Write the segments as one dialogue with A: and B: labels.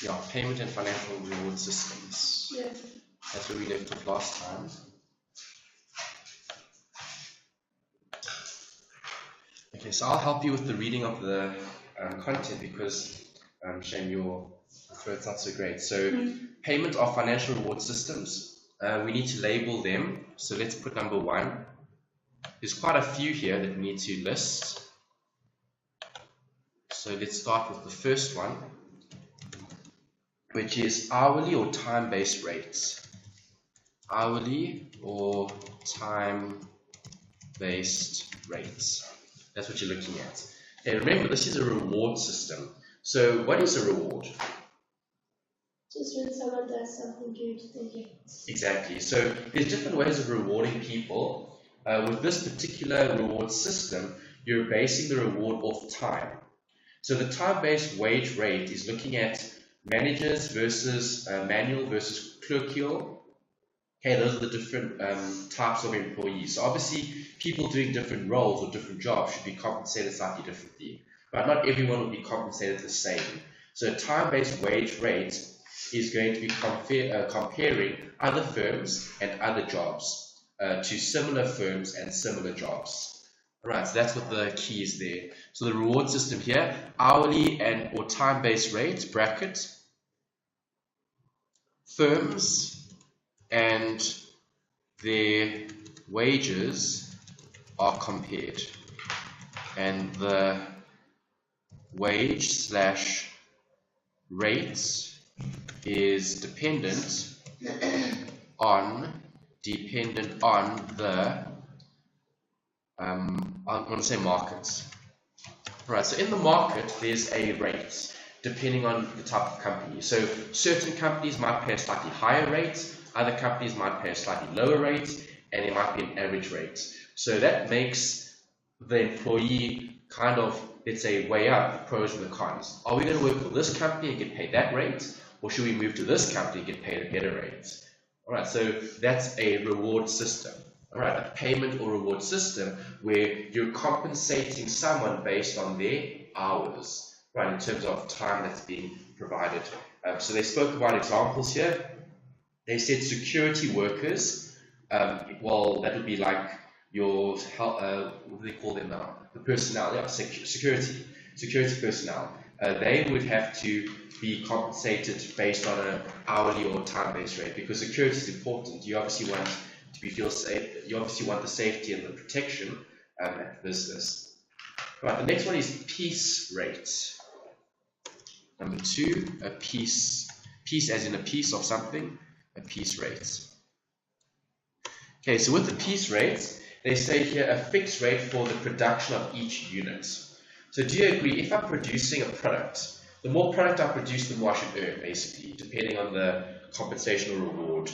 A: Yeah, payment and financial reward systems.
B: Yeah.
A: That's where we left off last time. Okay, so I'll help you with the reading of the content because Shane, your throat's not so great. So, payment of financial reward systems. We need to label them. So let's put number 1. There's quite a few here that we need to list. So let's start with the first one, which is hourly or time-based rates. Hourly or time-based rates. That's what you're looking at. Okay, remember, this is a reward system. So what is a reward?
B: Just when someone does something good, they get.
A: Exactly. So there's different ways of rewarding people. With this particular reward system, you're basing the reward off time. So the time-based wage rate is looking at managers versus manual versus clerkial. Okay, those are the different types of employees. So obviously, people doing different roles or different jobs should be compensated slightly differently. But not everyone will be compensated the same. So time-based wage rate is going to be comparing other firms and other jobs to similar firms and similar jobs. Alright, so that's what the key is there. So the reward system here, hourly and or time-based rates, bracket, firms and their wages are compared. And the wage slash rates is dependent on the I'm going to say markets. Right, so in the market there's a rate depending on the type of company. So certain companies might pay a slightly higher rate, other companies might pay a slightly lower rate, and it might be an average rate. So that makes the employee kind of, let's say, weigh up the pros and the cons. Are we going to work for this company and get paid that rate, or should we move to this company and get paid a better rate? Alright, so that's a reward system. Alright, a payment or reward system where you're compensating someone based on their hours, right, in terms of time that's being provided. So they spoke about examples here. They said security workers, well, that would be like your, what do they call them now? The personnel, yeah, security personnel. They would have to be compensated based on an hourly or time-based rate because security is important. You obviously want to feel safe. You obviously want the safety and the protection at the business. Right, the next one is piece rate. Number 2, a piece as in a piece of something, a piece rate. Okay, so with the piece rate, they say here a fixed rate for the production of each unit. So do you agree, if I'm producing a product, the more product I produce, the more I should earn, basically, depending on the compensation or reward.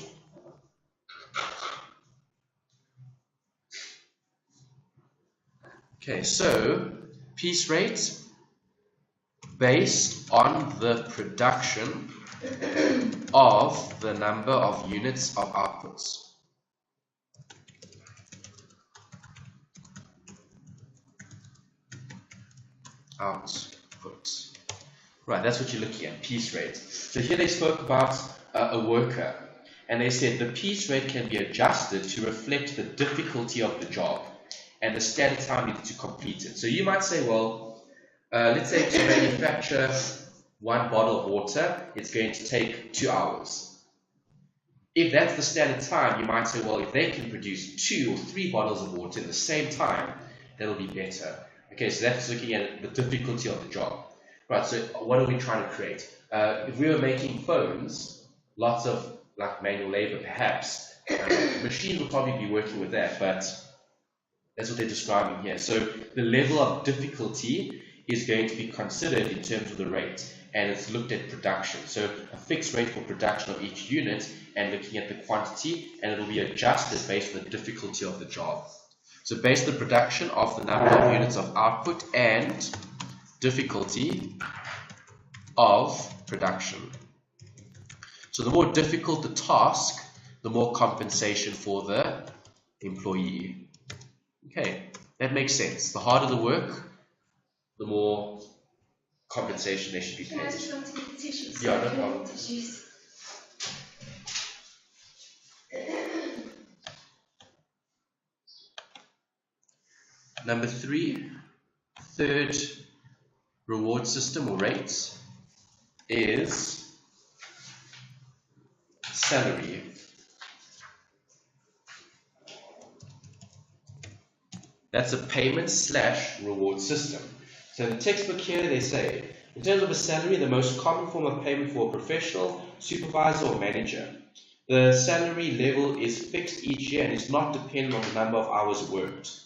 A: Okay, so piece rate based on the production of the number of units of outputs. Right, that's what you're looking at, piece rate. So here they spoke about a worker, and they said the piece rate can be adjusted to reflect the difficulty of the job and the standard time needed to complete it. So you might say, well, let's say to manufacture 1 bottle of water, it's going to take 2 hours. If that's the standard time, you might say, well, if they can produce 2 or 3 bottles of water in the same time, that'll be better. Okay, so that's looking at the difficulty of the job. Right, so what are we trying to create? If we were making phones, lots of like manual labor perhaps, machines will probably be working with that, but that's what they're describing here. So the level of difficulty is going to be considered in terms of the rate, and it's looked at production. So a fixed rate for production of each unit and looking at the quantity, and it'll be adjusted based on the difficulty of the job. So based on the production of the number of units of output and difficulty of production. So the more difficult the task, the more compensation for the employee. Okay, that makes sense. The harder the work, the more compensation they should be
B: Can I
A: paid.
B: just run to get the tissues?
A: Yeah, no problem.
B: Tissues.
A: Number 3, third reward system or rates is salary. That's a payment / reward system. So in the textbook here they say, in terms of a salary, the most common form of payment for a professional, supervisor or manager. The salary level is fixed each year and is not dependent on the number of hours worked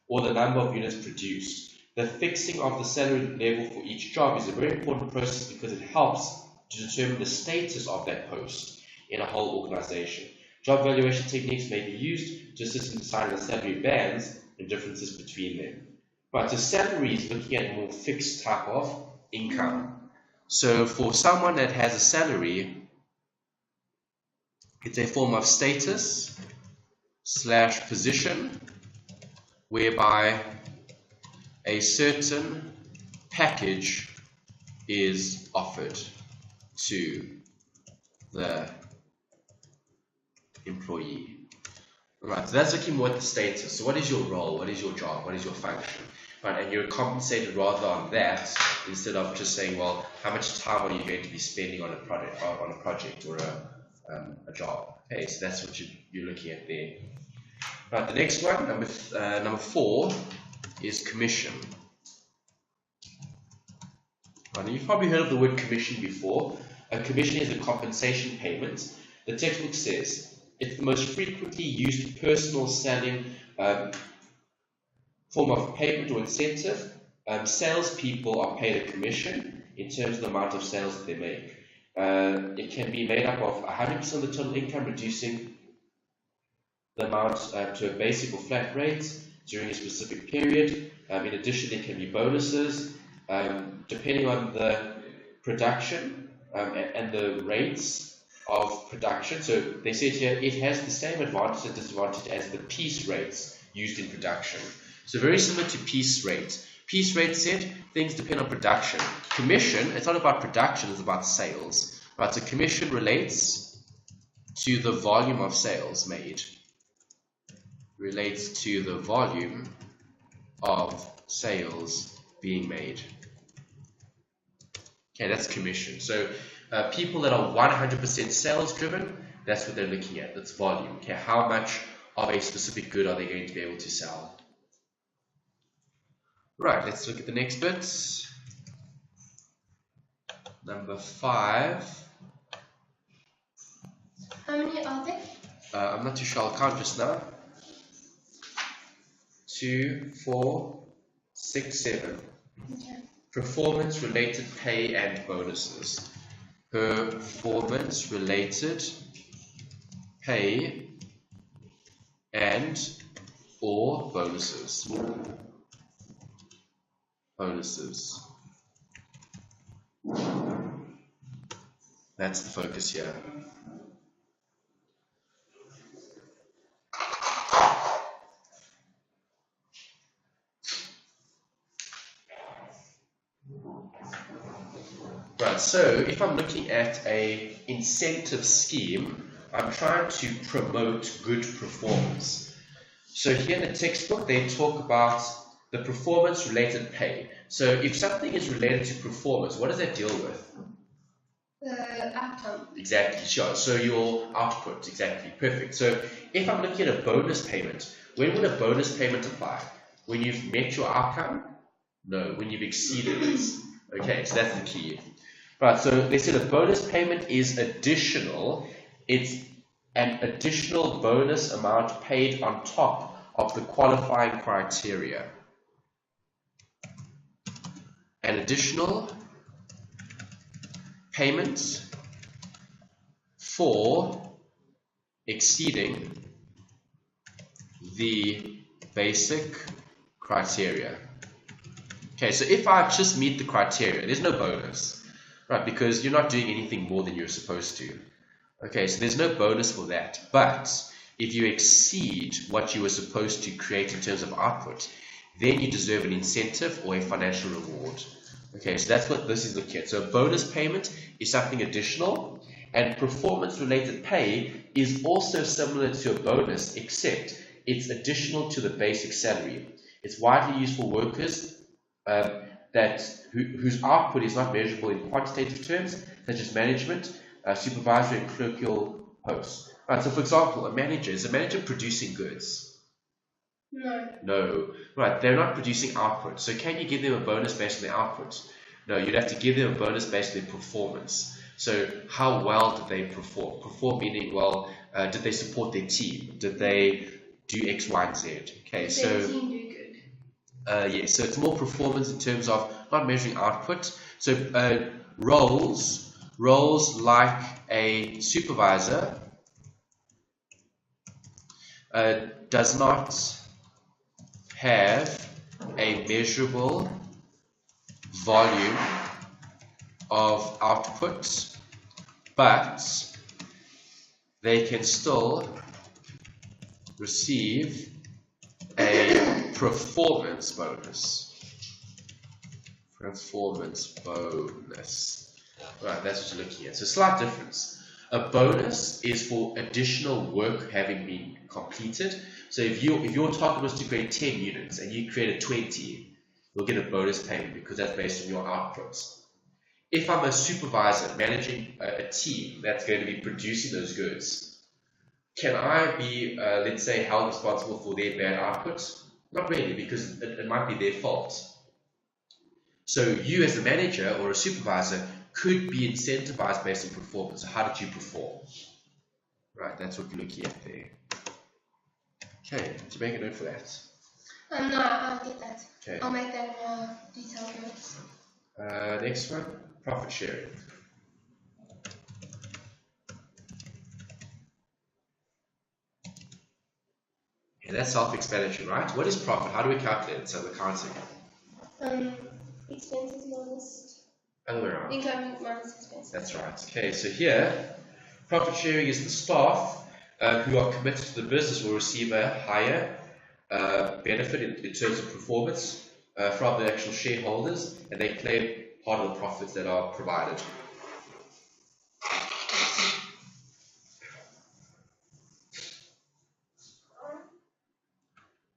A: or the number of units produced. The fixing of the salary level for each job is a very important process because it helps to determine the status of that post in a whole organization. Job valuation techniques may be used to assist in deciding the salary bands and differences between them. Right, so salary is looking at a more fixed type of income. So for someone that has a salary, it's a form of status / position whereby a certain package is offered to the employee. Right, so that's looking more at the status. So what is your role? What is your job? What is your function? Right, and you're compensated rather on that instead of just saying, well, how much time are you going to be spending on a project or a job? Okay, so that's what you're looking at there. Right, the next one, number 4, is commission. Right, now you've probably heard of the word commission before. A commission is a compensation payment. The textbook says it's the most frequently used personal selling form of payment or incentive. Salespeople are paid a commission in terms of the amount of sales that they make. It can be made up of 100% of the total income, reducing the amount to a basic or flat rate during a specific period. In addition, there can be bonuses depending on the production and the rates of production. So they said here it has the same advantage and disadvantage as the piece rates used in production. So very similar to piece rates. Piece rate said things depend on production. Commission, it's not about production, it's about sales. Right, so commission relates to the volume of sales made. Relates to the volume of sales being made. Okay, that's commission. So people that are 100% sales driven, that's what they're looking at. That's volume. Okay, how much of a specific good are they going to be able to sell? Right, let's look at the next bit. Number 5.
B: How many are there?
A: I'm not too sure. I'll count just now. 2, 4, 6, 7.
B: Okay.
A: Performance related pay and bonuses. Performance related pay and or bonuses. Bonuses. That's the focus here. Right, so if I'm looking at an incentive scheme, I'm trying to promote good performance. So here in the textbook, they talk about the performance related pay. So if something is related to performance, what does that deal with?
B: Outcome.
A: Exactly, sure. So your output, exactly, perfect. So if I'm looking at a bonus payment, when would a bonus payment apply? When you've met your outcome? No, when you've exceeded it. Okay, so that's the key. Right, so they said a bonus payment is additional. It's an additional bonus amount paid on top of the qualifying criteria. An additional payment for exceeding the basic criteria. Okay, so if I just meet the criteria, there's no bonus, right? Because you're not doing anything more than you're supposed to. Okay, so there's no bonus for that. But if you exceed what you were supposed to create in terms of output, then you deserve an incentive or a financial reward. Okay, so that's what this is looking at. So a bonus payment is something additional, and performance-related pay is also similar to a bonus, except it's additional to the basic salary. It's widely used for workers whose output is not measurable in quantitative terms, such as management, supervisory, and clerical posts. Right, so for example, is a manager producing goods? No. Right, they're not producing output. So can you give them a bonus based on their output? No, you'd have to give them a bonus based on their performance. So how well did they perform? Perform meaning, well, did they support their team? Did they do X, Y, and Z? Okay,
B: did
A: so
B: their team do good?
A: yes, so it's more performance in terms of not measuring output. So roles like a supervisor does not have a measurable volume of output, but they can still receive a performance bonus. Right, that's what you're looking at. So slight difference. A bonus is for additional work having been completed. So if your target was to create 10 units and you created 20, you'll get a bonus payment because that's based on your outputs. If I'm a supervisor managing a team that's going to be producing those goods, can I be, let's say, held responsible for their bad outputs? Not really, because it might be their fault. So you as a manager or a supervisor could be incentivized based on performance. So how did you perform? Right, that's what we're looking at there. Okay, did you make a note for that?
B: No, I'll get that.
A: Okay.
B: I'll make that more detailed notes.
A: Next one, profit sharing. Yeah, that's self-explanatory, right? What is profit? How do we calculate it? So accounting.
B: Expenses minus
A: Other way around.
B: income minus expenses.
A: That's right. Okay, so here, profit sharing is the staff who are committed to the business will receive a higher benefit in terms of performance from the actual shareholders, and they claim part of the profits that are provided.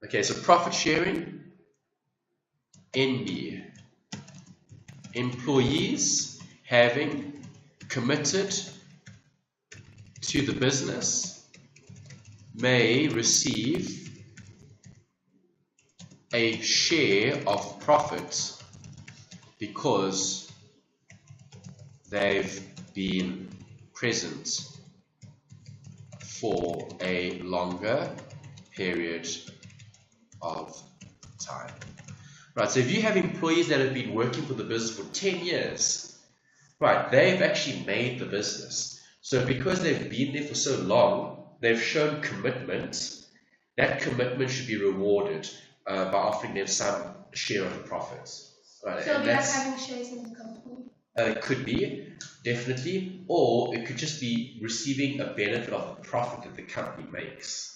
A: Okay, so profit sharing, NB, employees having committed to the business may receive a share of profits because they've been present for a longer period of time. Right, so if you have employees that have been working for the business for 10 years, right, they've actually made the business. So because they've been there for so long, they've shown commitment. That commitment should be rewarded by offering them some share of the profits. Right,
B: So
A: and
B: we are
A: that's,
B: having shares in the company.
A: it could be, definitely, or it could just be receiving a benefit of the profit that the company makes.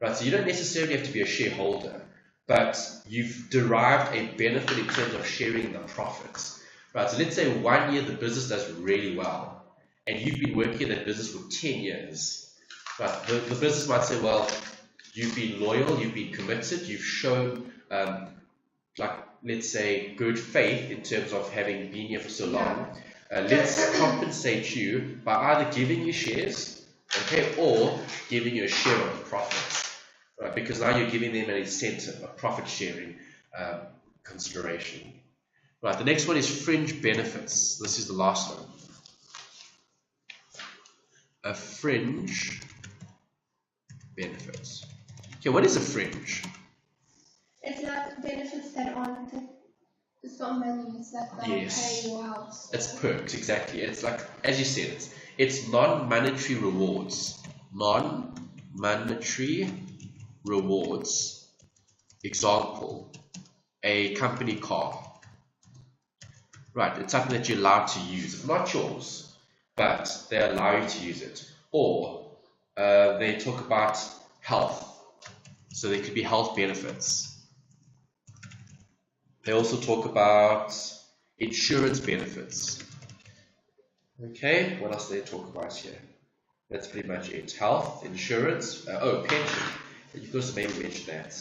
A: Right, so you don't necessarily have to be a shareholder, but you've derived a benefit in terms of sharing the profits. Right, so let's say 1 year the business does really well, and you've been working in that business for 10 years. Right, the business might say, well, you've been loyal, you've been committed, you've shown, let's say, good faith in terms of having been here for so long. Let's compensate you by either giving you shares, okay, or giving you a share of the profits. Right, because now you're giving them an incentive, a profit sharing consideration. Right, the next one is fringe benefits. This is the last one. A fringe benefit. Okay, what is a fringe?
B: It's like benefits that aren't it's not money, it's like they'll
A: Yes.
B: pay your house.
A: It's perks, exactly. It's like, as you said, it's non-monetary rewards. Non-monetary rewards. Example, a company car. Right, it's something that you're allowed to use. It's not yours, but they allow you to use it. Or they talk about health. So there could be health benefits. They also talk about insurance benefits. Okay, what else do they talk about here? That's pretty much it. Health, insurance, pension. You could also maybe mention that.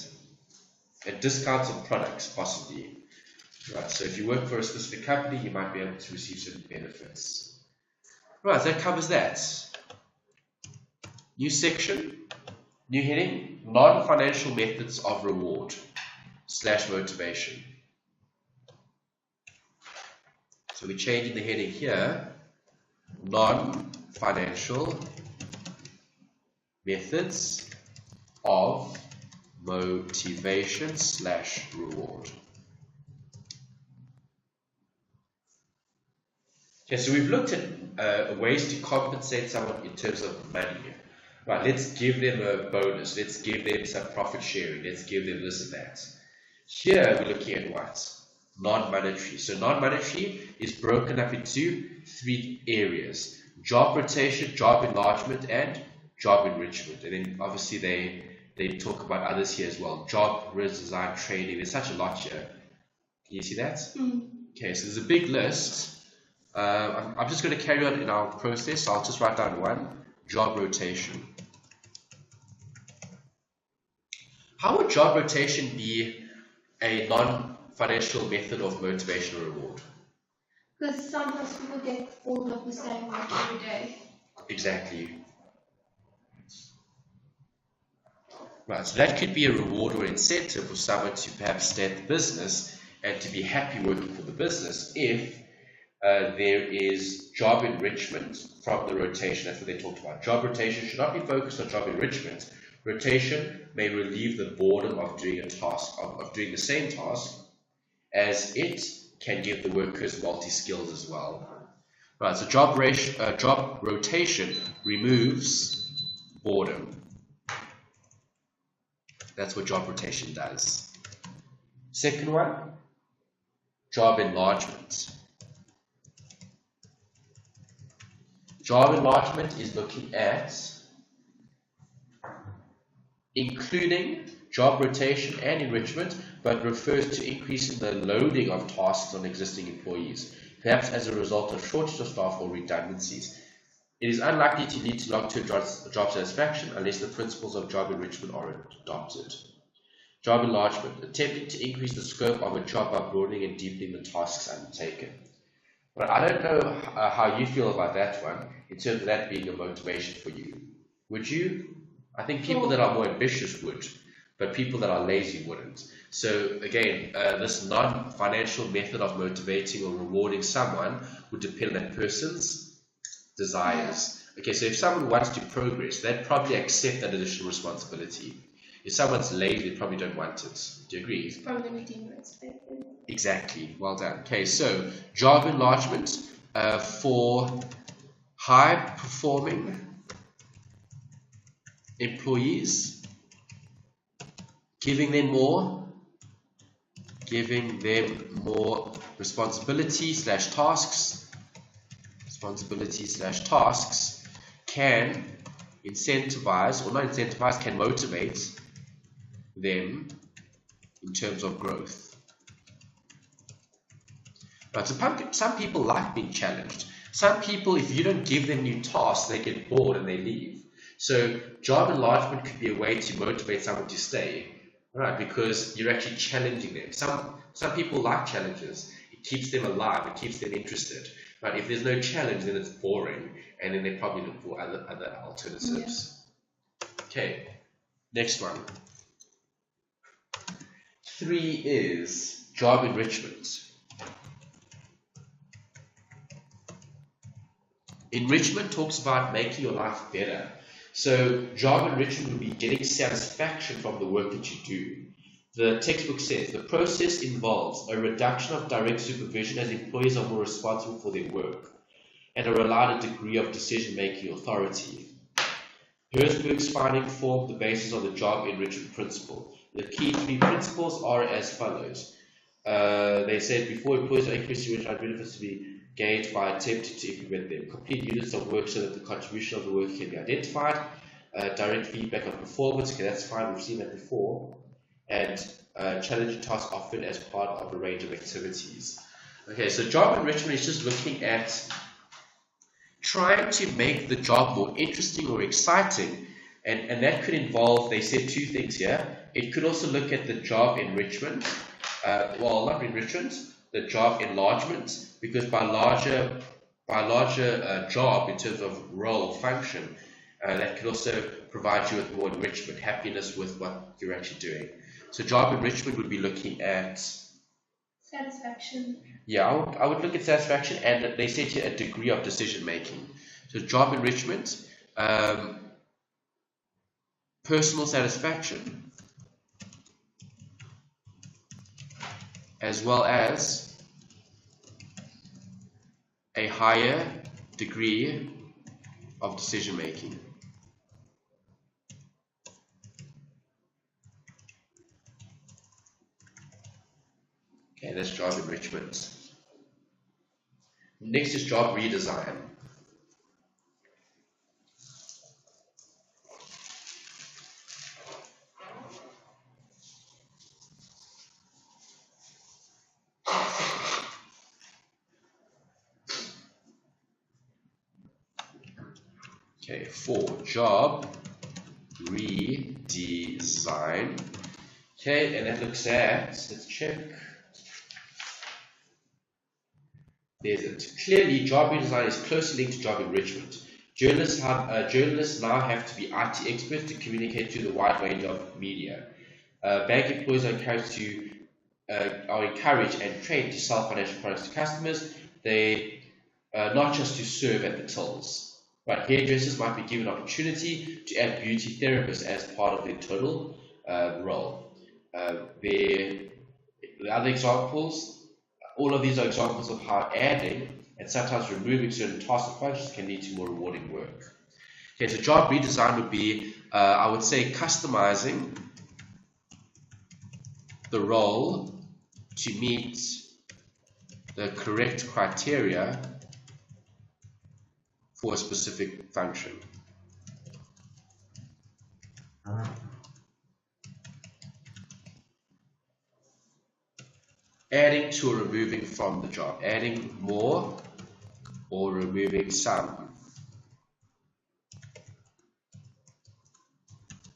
A: And discounts on products, possibly. Right, so if you work for a specific company, you might be able to receive certain benefits. Right, that covers that. New section, new heading, non-financial methods of reward / motivation. So we're changing the heading here, non-financial methods of motivation / reward. Okay, so we've looked at ways to compensate someone in terms of money. Right, let's give them a bonus, let's give them some profit sharing, let's give them this and that. Here we're looking at what? Non-monetary. So non-monetary is broken up into 3 areas: job rotation, job enlargement, and job enrichment. And then obviously they talk about others here as well. Job redesign, training. There's such a lot here. Can you see that? Okay, so there's a big list. I'm just going to carry on in our process. So I'll just write down one: job rotation. How would job rotation be a non-financial method of motivation or reward?
B: Because sometimes people get all of the same work every day.
A: Exactly. Right, so that could be a reward or incentive for someone to perhaps stay at the business and to be happy working for the business if there is job enrichment from the rotation. That's what they talked about. Job rotation should not be focused on job enrichment. Rotation may relieve the boredom of doing a task, of doing the same task, as it can give the workers multi-skills as well. Right, so job rotation removes boredom. That's what job rotation does. Second one, job enlargement. Job enlargement is looking at including job rotation and enrichment, but refers to increasing the loading of tasks on existing employees, perhaps as a result of shortage of staff or redundancies. It is unlikely to lead to long-term job satisfaction unless the principles of job enrichment are adopted. Job enlargement, attempting to increase the scope of a job by broadening and deepening the tasks undertaken. But I don't know how you feel about that one, in terms of that being a motivation for you. Would you? I think people that are more ambitious would, but people that are lazy wouldn't. So again, this non-financial method of motivating or rewarding someone would depend on that person's desires. Okay, so if someone wants to progress, they'd probably accept that additional responsibility. If someone's lazy, they probably don't want it. Do you agree?
B: It's probably going to be demotivated.
A: Exactly. Well done. Okay, so job enlargement for high-performing employees, giving them more responsibility / tasks. Responsibility / tasks can incentivize, or not incentivize, can motivate them in terms of growth. Right, so some people like being challenged. Some people, if you don't give them new tasks, they get bored and they leave. So job enlargement could be a way to motivate someone to stay, right? Because you're actually challenging them. Some people like challenges. It keeps them alive. It keeps them interested. But if there's no challenge, then it's boring, and then they probably look for other alternatives. Yeah. Okay, next one. 3 is job enrichment. Enrichment talks about making your life better. So job enrichment would be getting satisfaction from the work that you do. The textbook says the process involves a reduction of direct supervision as employees are more responsible for their work and are allowed a degree of decision-making authority. Herzberg's finding formed the basis of the job enrichment principle. The key 3 principles are as follows. They said before employees are increasing benefits to be gained by attempting to implement them. Complete units of work so that the contribution of the work can be identified. Direct feedback on performance. Okay, that's fine. We've seen that before. And challenging tasks offered as part of a range of activities. Okay, so job enrichment is just looking at trying to make the job more interesting or exciting, and that could involve, they said two things here. It could also look at the job enrichment, well, not enrichment, the job enlargement, because by larger job in terms of role function, that could also provide you with more enrichment, happiness with what you're actually doing. So job enrichment would be looking at
B: satisfaction.
A: Yeah, I would look at satisfaction, and they said here a degree of decision making. So job enrichment, personal satisfaction, as well as a higher degree of decision making. Okay, that's job enrichment. Next is job redesign. Okay, for job redesign. Okay, and that looks at, let's check. There's it. Clearly, job redesign is closely linked to job enrichment. Journalists now have to be IT experts to communicate to the wide range of media. Bank employees are encouraged and trained to sell financial products to customers. They not just to serve at the tills. Right, hairdressers might be given opportunity to add beauty therapists as part of their total role. The other examples. All of these are examples of how adding and sometimes removing certain tasks and functions can lead to more rewarding work. Okay, so job redesign would be, I would say, customizing the role to meet the correct criteria for a specific function. Adding to or removing from the job, adding more or removing some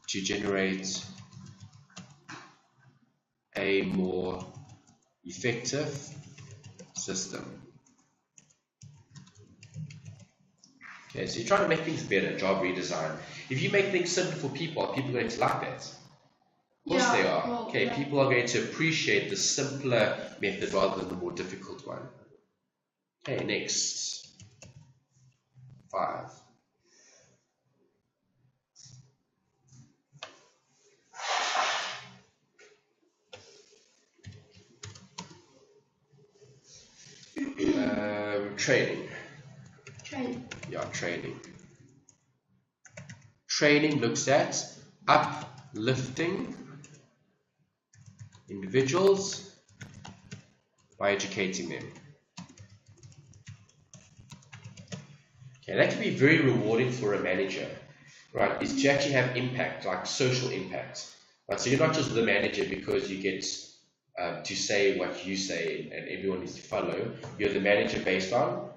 A: to generate a more effective system. Okay, so you're trying to make things better, job redesign. If you make things simple for people, are people going to like that? Of course they are.
B: Well,
A: okay,
B: yeah.
A: People are going to appreciate the simpler method rather than the more difficult one. Okay, next. 5. Training. Yeah, training. Training looks at uplifting individuals by educating them. Okay, that can be very rewarding for a manager, right? Is to actually have impact, like social impact, right? So you're not just the manager because you get to say what you say and everyone needs to follow. You're the manager based on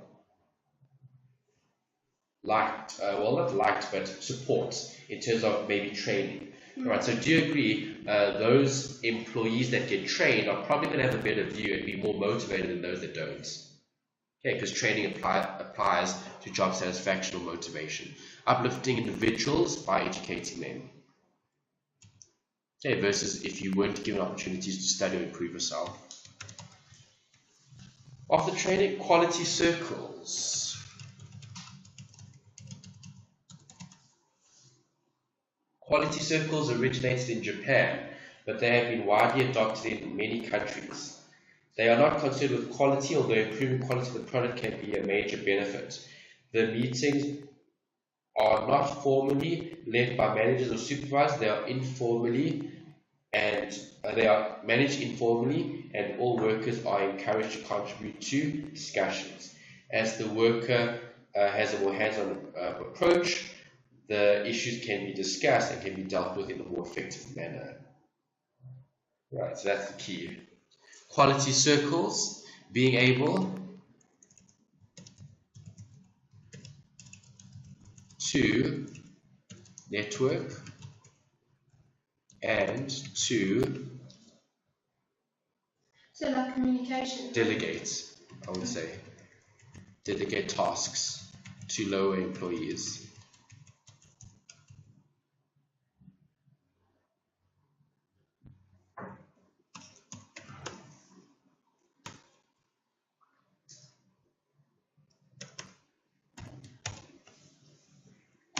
A: not liked, but support in terms of maybe training. Right, so do you agree those employees that get trained are probably going to have a better view and be more motivated than those that don't? Okay, because training applies to job satisfaction or motivation. Uplifting individuals by educating them. Okay, versus if you weren't given opportunities to study or improve yourself. After training, quality circles. Quality circles originated in Japan, but they have been widely adopted in many countries. They are not concerned with quality, although improving quality of the product can be a major benefit. The meetings are not formally led by managers or supervisors, they are managed informally, and all workers are encouraged to contribute to discussions. As the worker has a more hands-on approach, the issues can be discussed and can be dealt with in a more effective manner. Right, so that's the key. Quality circles being able to network and to
B: So like communication.
A: delegate, I would say. Delegate tasks to lower employees.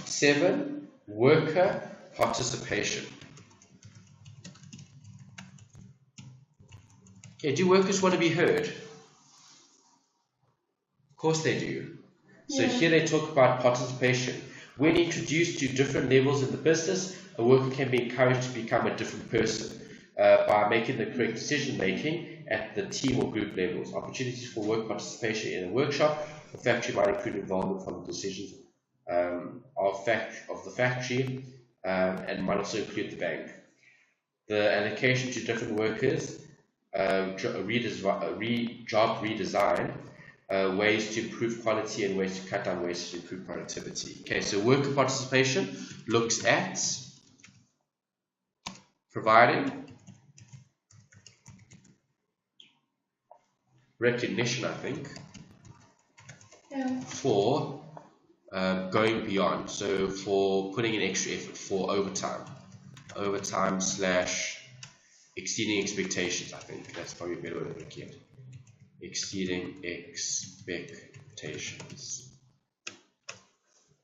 A: Seven, worker participation. Okay, do workers want to be heard? Of course they do. So
B: Yeah.
A: here they talk about participation. When introduced to different levels in the business, a worker can be encouraged to become a different person by making the correct decision making at the team or group levels. Opportunities for work participation in a workshop or factory might include involvement from the decisions of the factory and might also include the bank. The allocation to different workers, job redesign, ways to improve quality and ways to cut down waste to improve productivity. Okay, so worker participation looks at providing recognition, I think,
B: Yeah.
A: for going beyond. So for putting in extra effort, for overtime / exceeding expectations. I think that's probably a better way of looking at it. Exceeding expectations.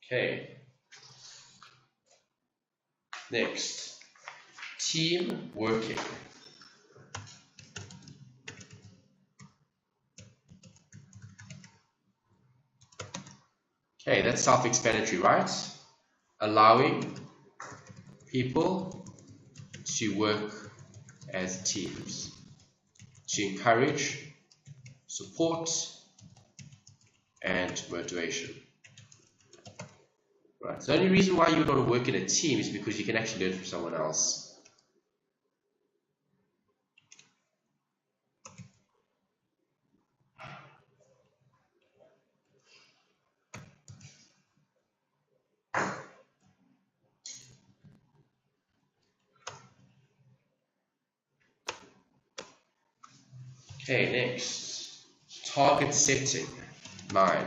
A: Okay. Next, team working. Okay, that's self-explanatory, right? Allowing people to work as teams, to encourage support and motivation. Right. So the only reason why you would want to work in a team is because you can actually learn from someone else. Okay, next, target setting. 9.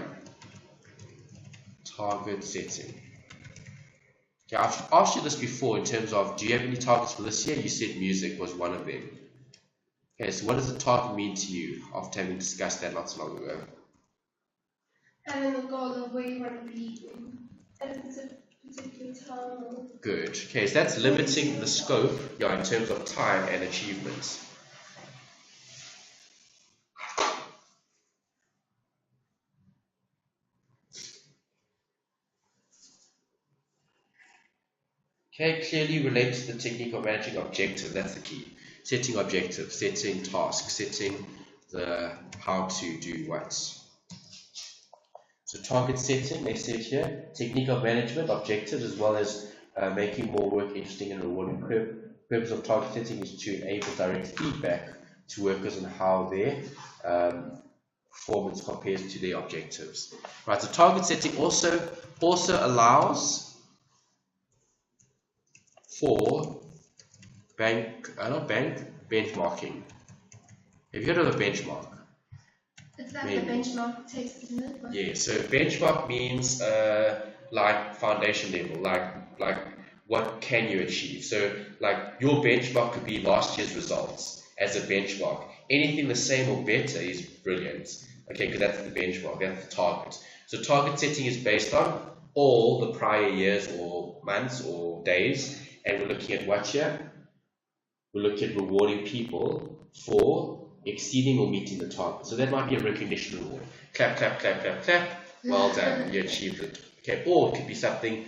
A: Target setting. Okay, I've asked you this before in terms of, do you have any targets for this year? You said music was one of them. Okay, so what does a target mean to you after having discussed that not so long ago?
B: Having a goal of where you want to be at a particular time.
A: Good. Okay, so that's limiting the scope, in terms of time and achievements. Okay, clearly relate to the technique of managing objectives. That's the key. Setting objectives, setting tasks, setting the how to do what. So target setting, they said here, technique of management, objectives, as well as making more work interesting and rewarding. Purpose of target setting is to enable direct feedback to workers on how their performance compares to their objectives. Right. So target setting also allows for benchmarking. Have you heard of a benchmark?
B: It's like the benchmark test, isn't it?
A: Yeah, so benchmark means like foundation level, like what can you achieve? So like your benchmark could be last year's results as a benchmark. Anything the same or better is brilliant. Okay, because that's the benchmark, that's the target. So target setting is based on all the prior years or months or days, and we're looking at what year? We're looking at rewarding people for exceeding or meeting the target. So that might be a recognition reward. Clap, clap, clap, clap, clap. Well done, you achieved it. Okay, or it could be something,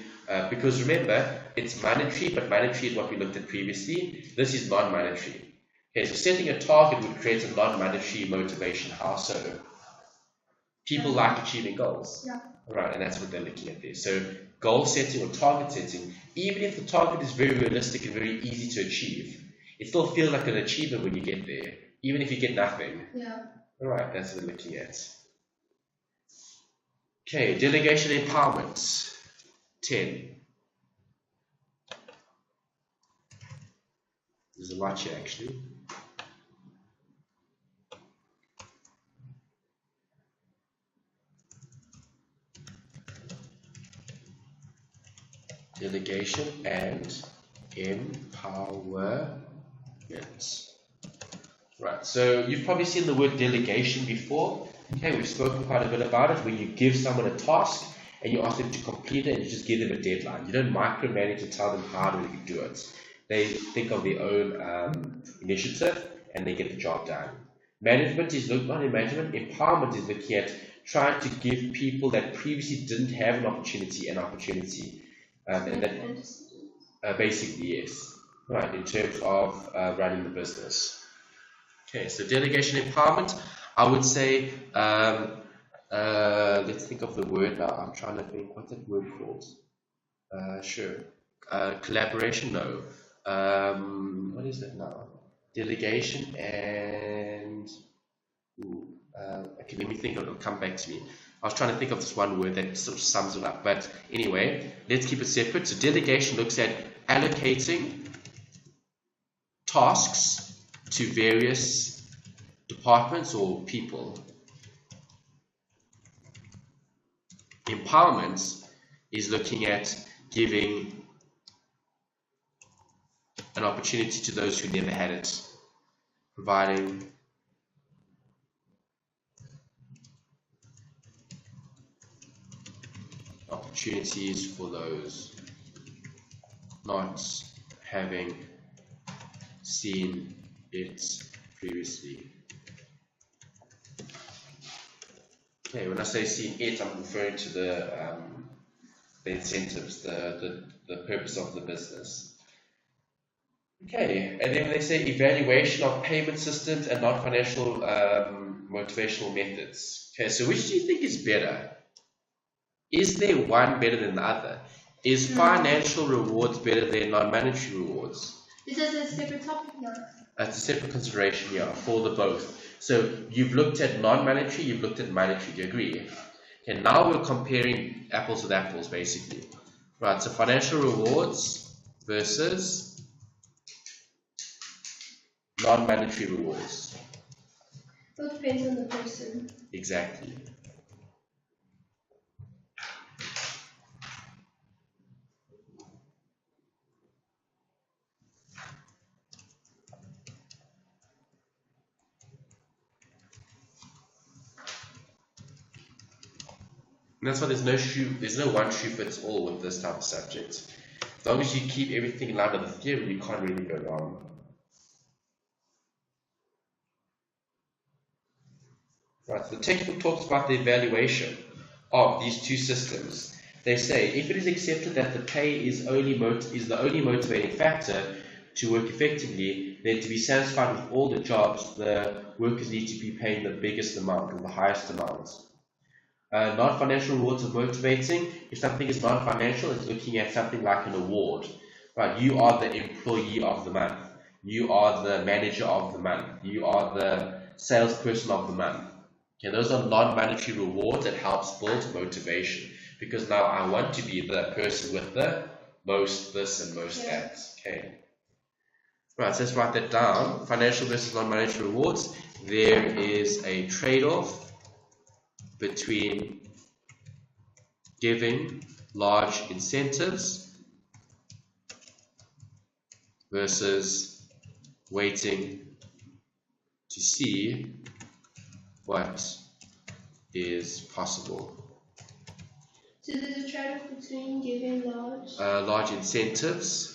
A: because remember, it's monetary, but monetary is what we looked at previously. This is non-monetary. Okay, so setting a target would create a non-monetary motivation. How so? People like achieving goals.
B: Yeah.
A: Right, and that's what they're looking at there. So goal setting or target setting, even if the target is very realistic and very easy to achieve, it still feels like an achievement when you get there, even if you get nothing.
B: Yeah.
A: Alright, that's what we're looking at. Okay, delegation empowerment. 10. There's a lot here actually. Delegation and empowerment. Right, so you've probably seen the word delegation before. Okay, we've spoken quite a bit about it, where you give someone a task and you ask them to complete it and you just give them a deadline. You don't micromanage and tell them how to do it. They think of their own initiative and they get the job done. Management is not only management, empowerment is looking at trying to give people that previously didn't have an opportunity. And that basically, yes. Right, in terms of running the business. Okay, so delegation empowerment, I would say, let's think of the word now. I'm trying to think, what's that word called? Sure. Collaboration, no. What is it now? Delegation and... okay, let me think, it'll come back to me. I was trying to think of this one word that sort of sums it up. But anyway, let's keep it separate. So delegation looks at allocating tasks to various departments or people. Empowerment is looking at giving an opportunity to those who never had it, providing opportunities for those not having seen it previously. Okay, when I say seen it, I'm referring to the incentives, the purpose of the business. Okay, and then when they say evaluation of payment systems and non-financial motivational methods. Okay, so which do you think is better? Is there one better than the other? Is financial rewards better than non-monetary rewards?
B: Is this a separate topic now?
A: It's a separate consideration, yeah, for the both. So you've looked at non-monetary, you've looked at monetary. Do you agree? Okay, now we're comparing apples with apples, basically. Right, so financial rewards versus non-monetary rewards.
B: It depends on the person.
A: Exactly. And that's why there's no one shoe fits all with this type of subject. As long as you keep everything in line with the theory, you can't really go wrong. Right, so the textbook talks about the evaluation of these two systems. They say if it is accepted that the pay is the only motivating factor to work effectively, then to be satisfied with all the jobs, the workers need to be paying the biggest amount or the highest amount. Non-financial rewards are motivating. If something is non-financial, it's looking at something like an award. Right, you are the employee of the month. You are the manager of the month. You are the salesperson of the month. Okay, those are non-monetary rewards that helps build motivation, because now I want to be the person with the most this and most that. Okay. Right, so let's write that down. Financial versus non-monetary rewards. There is a trade-off between giving large incentives versus waiting to see what is possible.
B: So there's a trade-off between giving
A: large incentives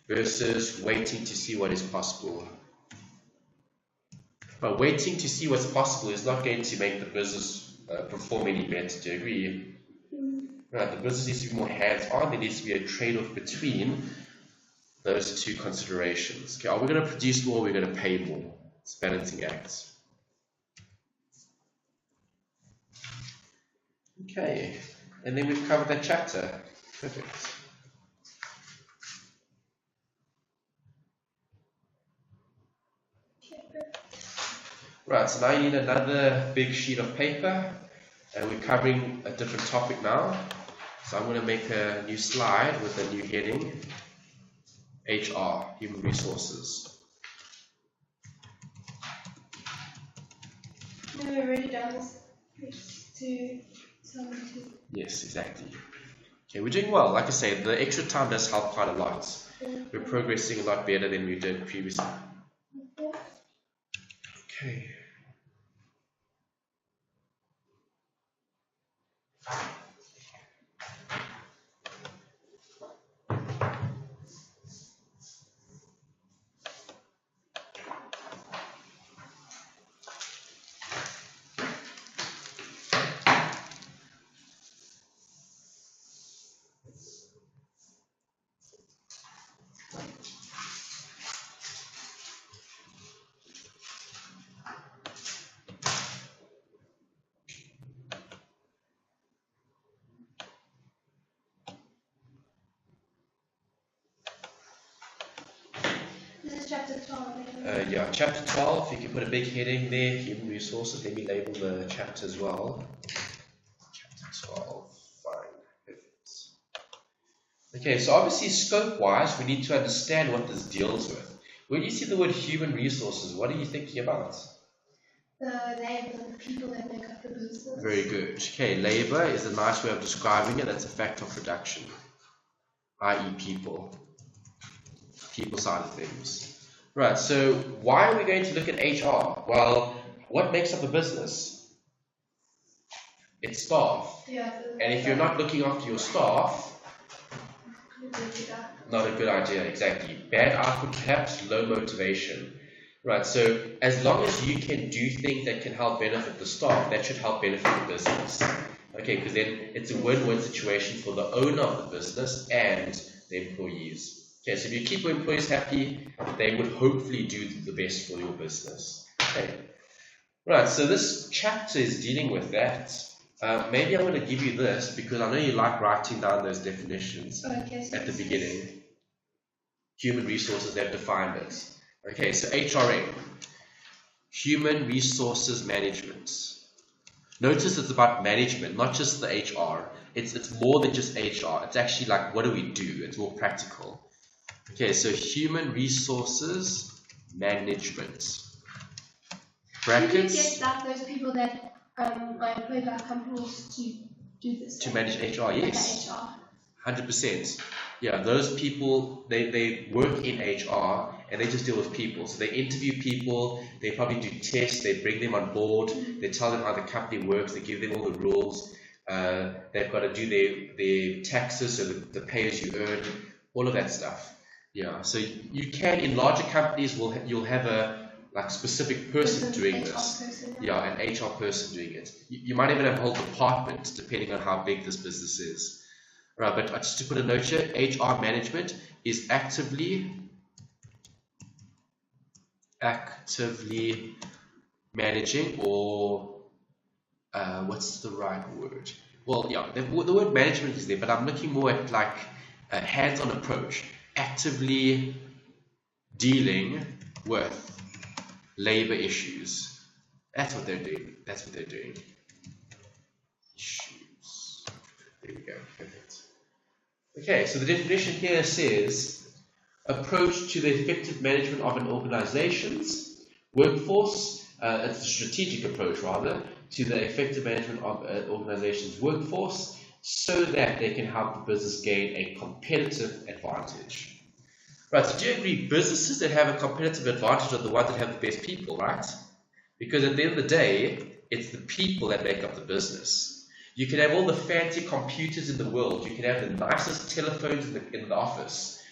A: versus waiting to see what is possible. But waiting to see what's possible is not going to make the business perform any better. Do you agree? Right, the business needs to be more hands-on. There needs to be a trade-off between those two considerations. Okay, are we going to produce more or are we going to pay more? It's a balancing act. Okay, and then we've covered that chapter. Perfect. Right, so now you need another big sheet of paper, and we're covering a different topic now. So I'm going to make a new slide with a new heading, HR, Human Resources.
B: No, we've already done this to something.
A: Yes, exactly. Okay, we're doing well. Like I say, the extra time does help quite a lot. We're progressing a lot better than we did previously. Okay.
B: This is chapter 12.
A: Yeah, chapter 12, you can put a big heading there, Human Resources. Let me label the chapter as well. Chapter 12, fine, perfect. Okay, so obviously scope-wise, we need to understand what this deals with. When you see the word human resources, what are you thinking about?
B: The labor, the people that make up the business.
A: Very good. Okay, labor is a nice way of describing it. That's a factor of production, i.e. people side of things. Right, so why are we going to look at HR? Well, what makes up a business? It's staff.
B: Yeah,
A: And if you're not looking after your staff, not a good idea, exactly. Bad output, perhaps low motivation. Right, so as long as you can do things that can help benefit the staff, that should help benefit the business. Okay, because then it's a win-win situation for the owner of the business and the employees. Okay, so if you keep your employees happy, they would hopefully do the best for your business. Okay. Right, so this chapter is dealing with that. Maybe I'm going to give you this because I know you like writing down those definitions at the beginning. Human resources, they've defined it. Okay, so HRM, Human Resources Management. Notice it's about management, not just the HR. It's more than just HR. It's actually like, what do we do? It's more practical. Okay, so Human Resources Management. Brackets.
B: You get that those people that are employed by companies to do this.
A: To manage HR, yes.
B: HR.
A: 100%. Yeah, those people, they work in HR and they just deal with people. So they interview people, they probably do tests, they bring them on board, they tell them how the company works, they give them all the rules. They've got to do their taxes, so the pay as you earn, all of that stuff. Yeah, so you can, in larger companies, you'll have a specific person doing this. Yeah, an HR person doing it. You might even have a whole department, depending on how big this business is. Right, but just to put a note here, HR management is actively managing, or what's the right word? Well, yeah, the word management is there, but I'm looking more at like a hands-on approach, actively dealing with labor issues. That's what they're doing. That's what they're doing. Issues. There we go. Perfect. Okay, so the definition here says approach to the effective management of an organization's workforce. It's a strategic approach, rather, to the effective management of an organization's workforce so that they can help the business gain a competitive advantage. Right, so do you agree businesses that have a competitive advantage are the ones that have the best people, right? Because at the end of the day, it's the people that make up the business. You can have all the fancy computers in the world, you can have the nicest telephones in the office,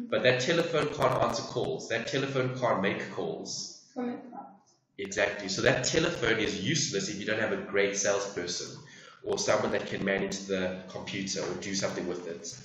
A: but that telephone can't answer calls, that telephone can't make calls. Exactly, so that telephone is useless if you don't have a great salesperson or someone that can manage the computer or do something with it.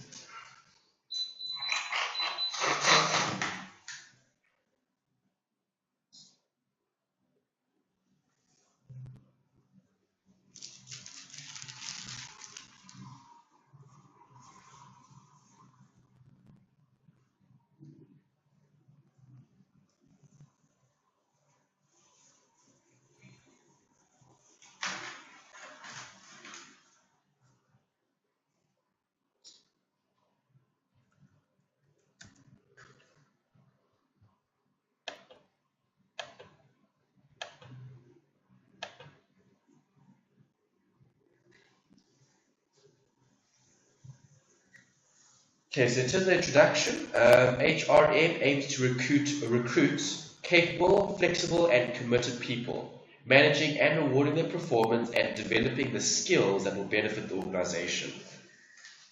A: Okay, so in terms of the introduction, HRM aims to recruit capable, flexible, and committed people, managing and rewarding their performance and developing the skills that will benefit the organization.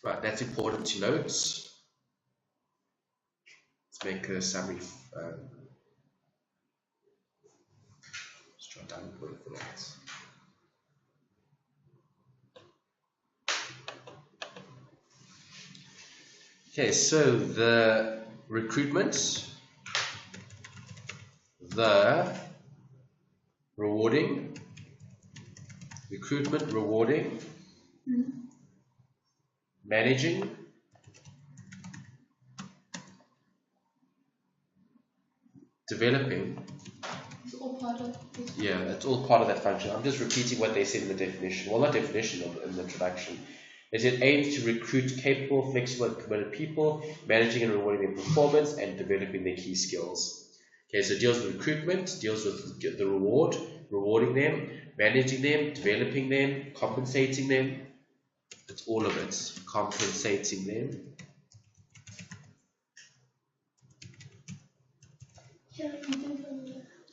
A: Right, that's important to note. Let's make a summary. Let's try down and put it for that. Okay, so the recruitment, the rewarding, managing, developing.
B: It's all part of this.
A: Yeah, it's all part of that function. I'm just repeating what they said in the definition. Well, not definition, in the introduction. They said aims to recruit capable, flexible, and committed people, managing and rewarding their performance, and developing their key skills. Okay, so it deals with recruitment, deals with the reward, rewarding them, managing them, developing them, compensating them. It's all of it. Compensating them.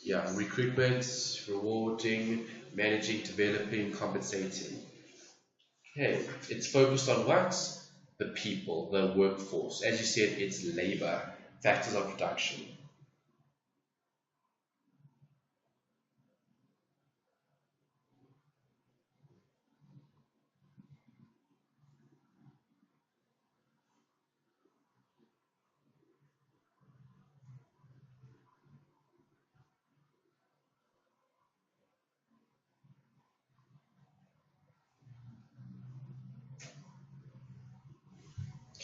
A: Yeah, recruitment, rewarding, managing, developing, compensating. Okay, it's focused on what? The people, the workforce. As you said, it's labor, factors of production.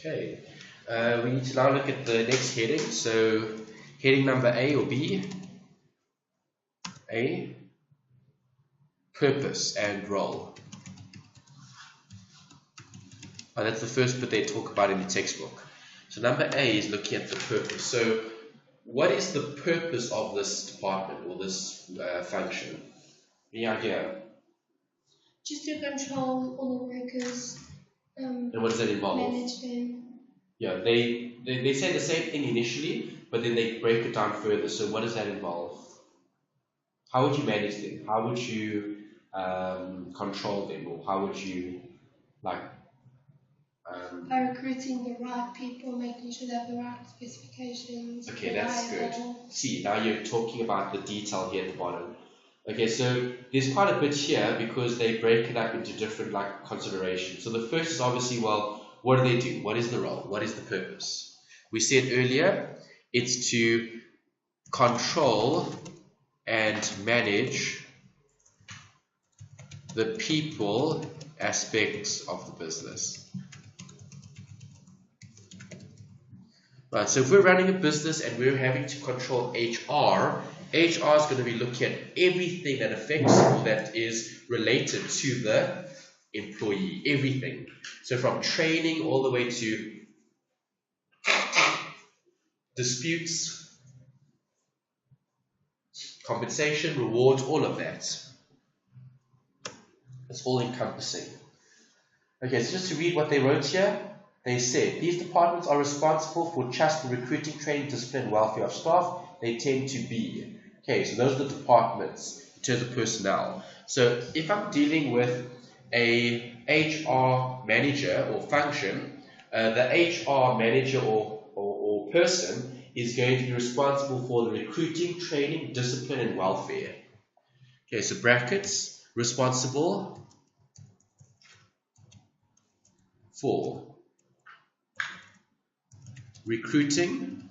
A: Okay, we need to now look at the next heading. So, heading number A or B? A, purpose and role. Oh, that's the first bit they talk about in the textbook. So number A is looking at the purpose. So what is the purpose of this department or this function? Any idea?
B: Just to control all the workers.
A: And what does that involve?
B: Manage them.
A: Yeah, they say the same thing initially, but then they break it down further. So what does that involve? How would you manage them? How would you control them? Or how would you, like...
B: by recruiting the right people, making sure they have the right specifications.
A: Okay, that's good. See, now you're talking about the detail here at the bottom. Okay, so there's quite a bit here because they break it up into different considerations. So the first is obviously, well, what do they do? What is the role? What is the purpose? We said earlier, it's to control and manage the people aspects of the business. Right, so if we're running a business and we're having to control HR is going to be looking at everything that affects or that is related to the employee, everything. So from training all the way to disputes, compensation, rewards, all of that. It's all encompassing. Okay, so just to read what they wrote here. They said, these departments are responsible for just the recruiting, training, discipline, and welfare of staff. They tend to be. Okay, so those are the departments in terms of personnel. So if I'm dealing with a HR manager or function, the HR manager or person is going to be responsible for the recruiting, training, discipline, and welfare. Okay, so brackets, responsible for recruiting,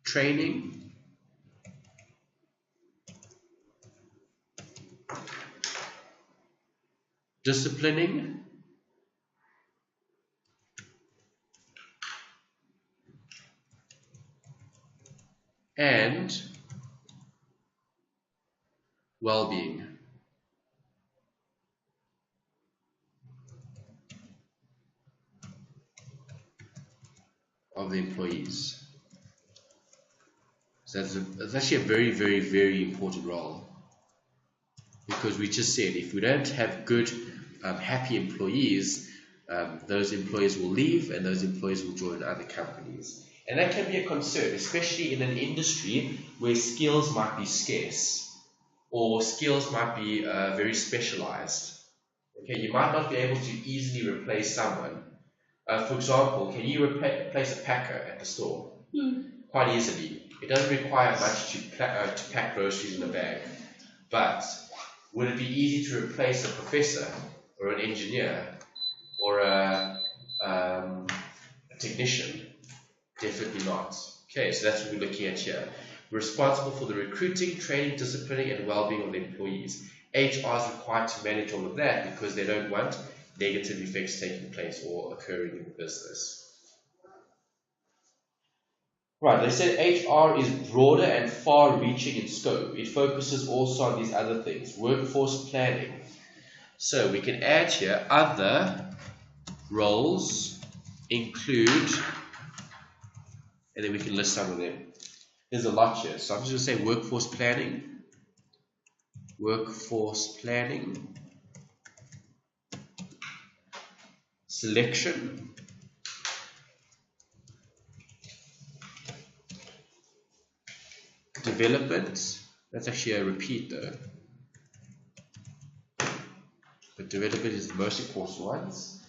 A: training, disciplining, and well-being. Of the employees. So that's actually a very, very, very important role, because we just said if we don't have good happy employees, those employees will leave and those employees will join other companies. And that can be a concern, especially in an industry where skills might be scarce or skills might be very specialized. Okay, you might not be able to easily replace someone. For example, can you replace a packer at the store? Quite easily. It doesn't require much to pack groceries in a bag. But would it be easy to replace a professor or an engineer or a technician? Definitely not. Okay, so that's what we're looking at here. We're responsible for the recruiting, training, disciplining, and well-being of the employees. HR is required to manage all of that because they don't want negative effects taking place or occurring in the business. Right, they said HR is broader and far-reaching in scope. It focuses also on these other things. Workforce planning. So we can add here other roles include, and then we can list some of them. There's a lot here. So I'm just going to say workforce planning. Workforce planning. Selection. Development. That's actually a repeat though. But development is the most important ones.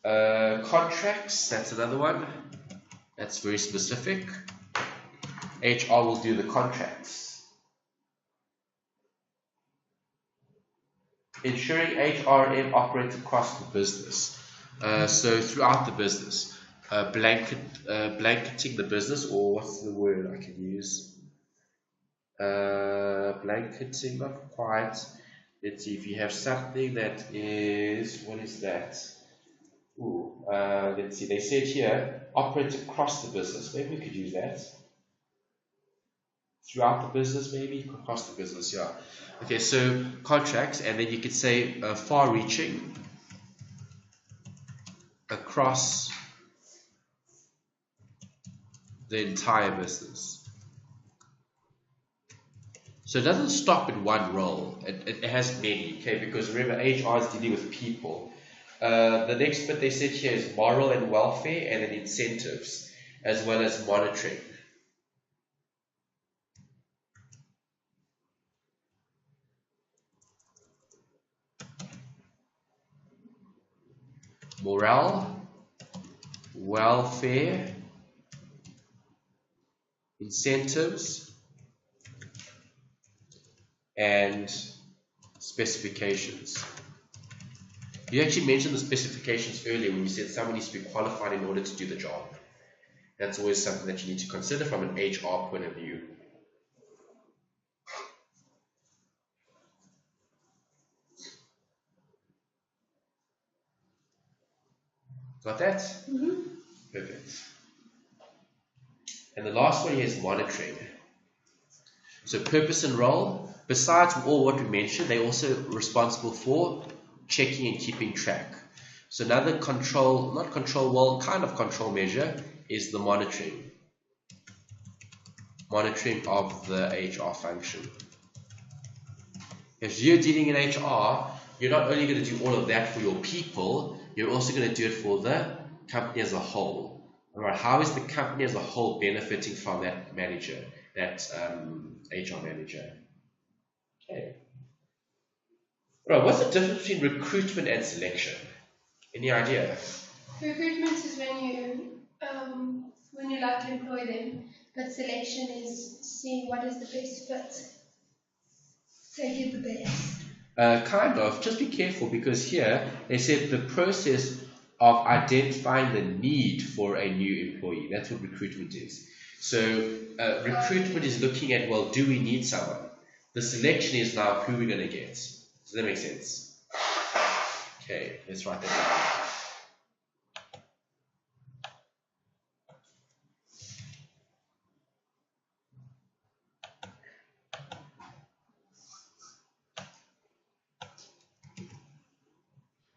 A: Contracts. That's another one. That's very specific. HR will do the contracts. Ensuring HRM operates across the business. So throughout the business, blanketing the business, or what's the word I can use? Blanketing, not quite. Let's see if you have something that is, what is that? Ooh, let's see, they said here, operate across the business. Maybe we could use that. Throughout the business, maybe? Across the business, yeah. Okay, so contracts, and then you could say far-reaching across the entire business. So it doesn't stop at one role. It has many, okay? Because remember, HR is dealing with people. The next bit they said here is moral and welfare, and then incentives, as well as monitoring. Morale, welfare, incentives, and specifications. You actually mentioned the specifications earlier when you said someone needs to be qualified in order to do the job. That's always something that you need to consider from an HR point of view. Got that? Mm-hmm. Perfect. And the last one here is monitoring. So purpose and role, besides all what we mentioned, they're also responsible for checking and keeping track. So another control, not control, well, kind of control measure is the monitoring. Monitoring of the HR function. If you're dealing in HR, you're not only going to do all of that for your people, you're also going to do it for the company as a whole. All right, how is the company as a whole benefiting from that manager, that HR manager? Okay. All right, what's the difference between recruitment and selection? Any idea?
B: Recruitment is when you like to employ them, but selection is seeing what is the best fit. Take it the best.
A: Kind of. Just be careful, because here they said the process of identifying the need for a new employee. That's what recruitment is. So recruitment is looking at, well, do we need someone? The selection is now who we're going to get. Does that make sense? Okay, let's write that down.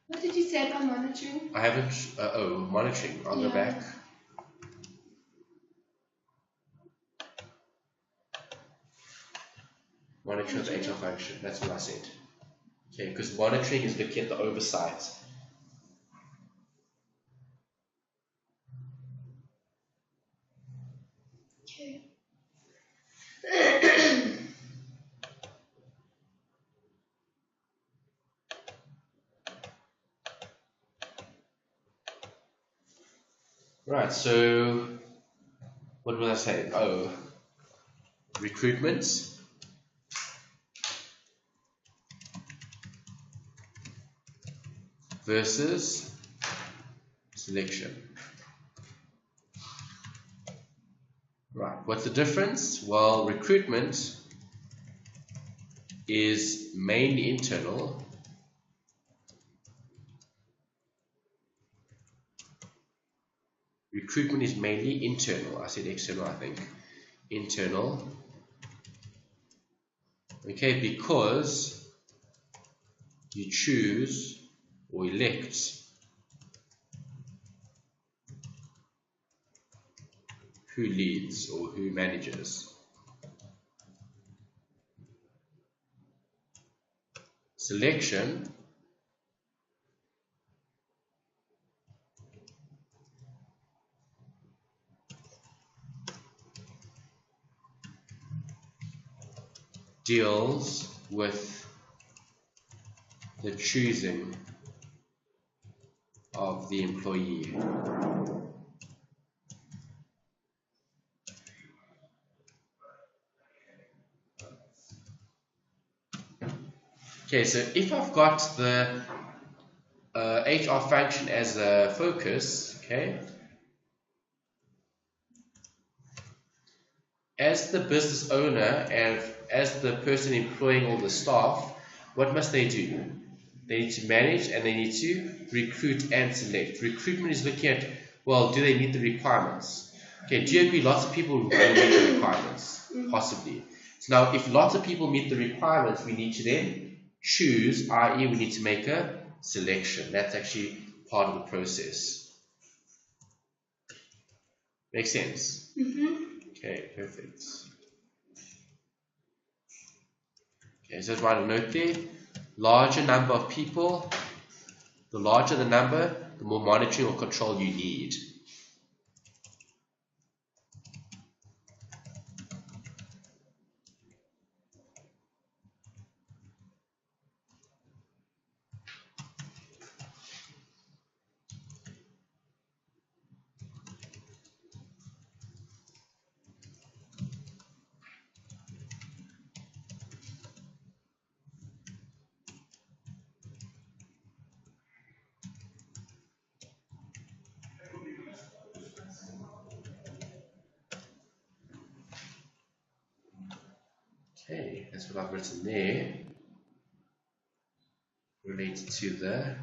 B: What did you say about monitoring?
A: I haven't, monitoring. I'll go back. Monitoring of the HR function. That's what I said. Okay, because monitoring is looking at the oversight.
B: Okay.
A: Right, so what was I saying? Oh, recruitment versus selection. Right, what's the difference? Well, recruitment is mainly internal. Recruitment is mainly internal. I said external, I think. Internal. Okay, because you choose or elect who leads or who manages. Selection deals with the choosing of the employee. Okay, so if I've got the HR function as a focus, okay, as the business owner and as the person employing all the staff, what must they do? They need to manage and they need to recruit and select. Recruitment is looking at, well, do they meet the requirements? Okay, do you agree lots of people will meet the requirements? Possibly. So now, if lots of people meet the requirements, we need to then choose, i.e. we need to make a selection. That's actually part of the process. Make sense? Okay, perfect. Okay, so let's write a note there. Larger number of people, the larger the number, the more monitoring or control you need. Okay, that's what I've written there, related to the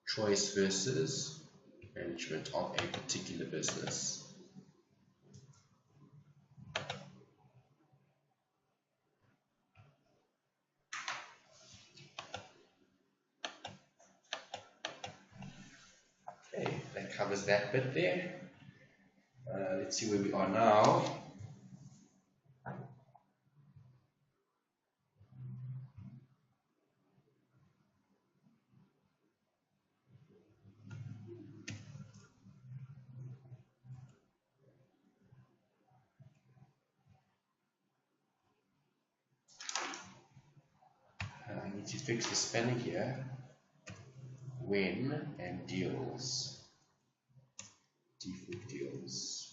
A: choice versus management of a particular business. Okay, that covers that bit there. Let's see where we are now. I need to fix the spelling here. When and deals. Default deals.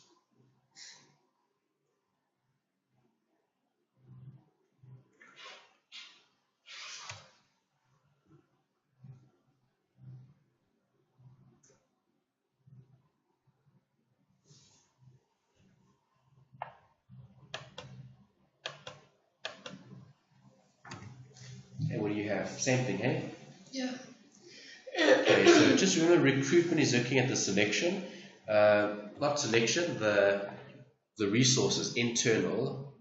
A: And what do you have? Same thing, hey?
B: Yeah.
A: Okay, so just remember recruitment is looking at the selection, not selection, the resources, internal.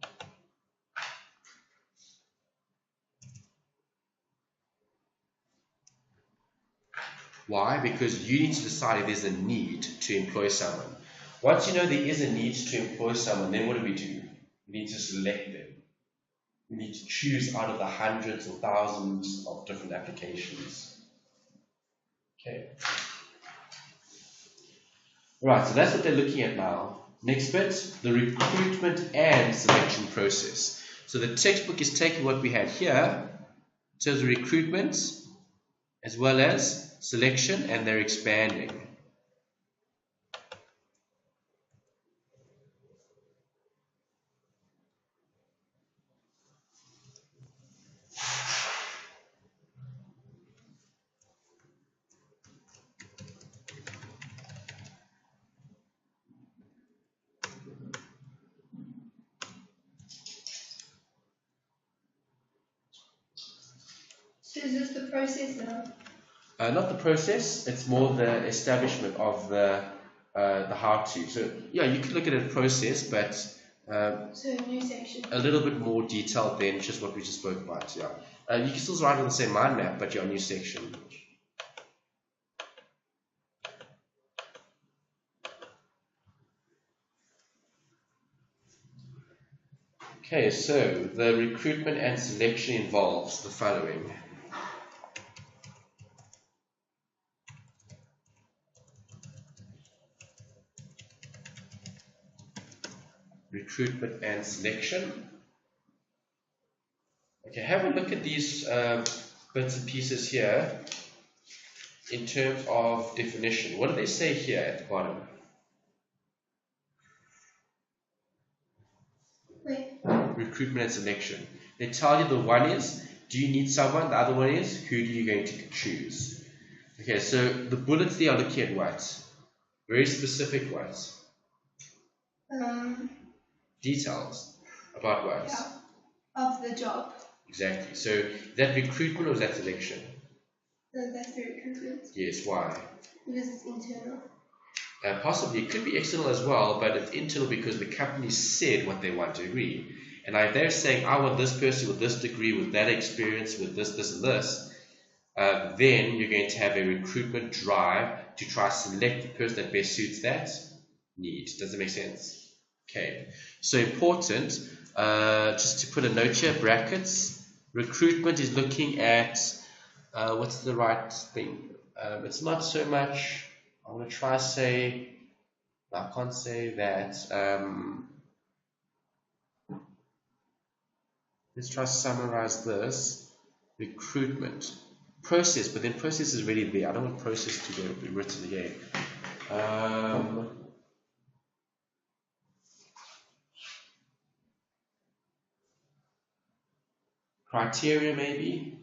A: Why? Because you need to decide if there's a need to employ someone. Once you know there is a need to employ someone, then what do? We need to select them. We need to choose out of the hundreds or thousands of different applications. Okay. Right, so that's what they're looking at now. Next bit, the recruitment and selection process. So the textbook is taking what we had here, in terms of recruitment, as well as selection, and they're expanding.
B: So is this the process now?
A: Not the process, it's more the establishment of the how-to. So yeah, you could look at it as a process, but
B: so a new section.
A: A little bit more detailed than just what we just spoke about. Yeah, you can still write on the same mind map, but your new section. Okay, so the recruitment and selection involves the following. Recruitment and selection. Okay, have a look at these bits and pieces here in terms of definition. What do they say here at the bottom?
B: Wait.
A: Recruitment and selection. They tell you the one is, do you need someone? The other one is, who are you going to choose? Okay, so the bullets there are looking at what? Very specific what? Details. About what?
B: Yeah, of the job.
A: Exactly. So, is that recruitment or is that selection?
B: No, that's the recruitment.
A: Yes, why?
B: Because it's internal.
A: Possibly, it could be external as well, but it's internal because the company said what they want to agree. And if they're saying, I want this person with this degree, with that experience, with this, this, and this, then you're going to have a recruitment drive to try to select the person that best suits that need. Does it make sense? Okay. So important, just to put a note here, brackets, recruitment is looking at, what's the right thing? It's not so much, I'm going to try to say, I can't say that, let's try to summarize this. Recruitment. Process, but then process is already there. I don't want process to be written again. Criteria maybe?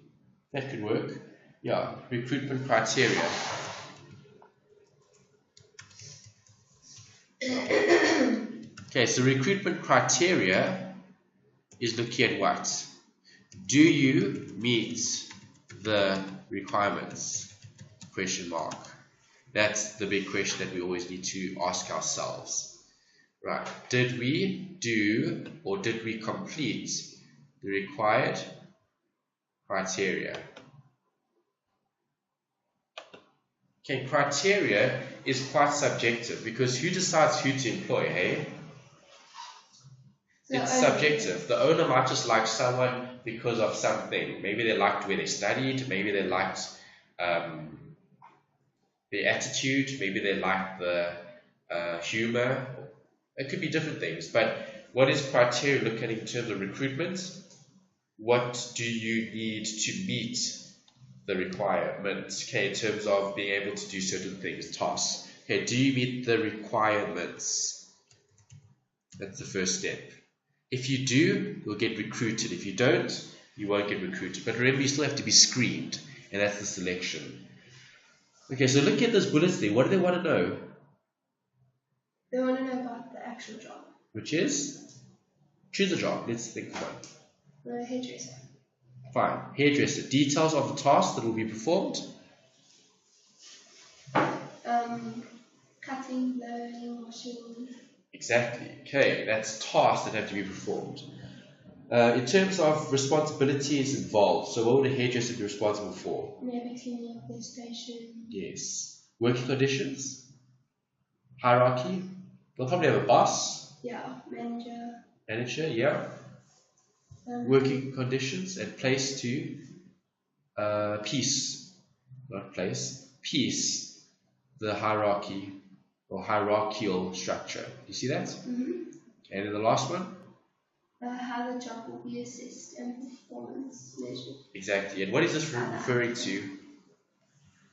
A: That could work. Yeah, recruitment criteria. Okay, so recruitment criteria is looking at what? Do you meet the requirements? Question mark. That's the big question that we always need to ask ourselves. Right, did we do or did we complete the required criteria? Okay, criteria is quite subjective because who decides who to employ, hey? It's subjective. The owner might just like someone because of something. Maybe they liked where they studied, maybe they liked their attitude, maybe they liked the humor. It could be different things, but what is criteria looking at in terms of recruitment? What do you need to meet the requirements, okay, in terms of being able to do certain things, tasks. Okay, do you meet the requirements? That's the first step. If you do, you'll get recruited. If you don't, you won't get recruited. But remember, you still have to be screened, and that's the selection. Okay, so look at those bullets there. What do they want to know?
B: They want to know about the actual job.
A: Which is? Choose a job. Let's think of one.
B: No, hairdresser.
A: Fine. Hairdresser. Details of the task that will be performed?
B: Cutting, blowing, washing.
A: Exactly. Okay, that's tasks that have to be performed. In terms of responsibilities involved, so what would a hairdresser be responsible for?
B: Maybe cleaning up their station.
A: Yes. Working conditions? Hierarchy? They'll probably have a boss.
B: Yeah, manager.
A: Manager, yeah. working conditions, and place to piece, not place, piece the hierarchy or hierarchical structure. You see that? And then the last one?
B: How the job will be assessed and performance measured.
A: Exactly. And what is this referring to?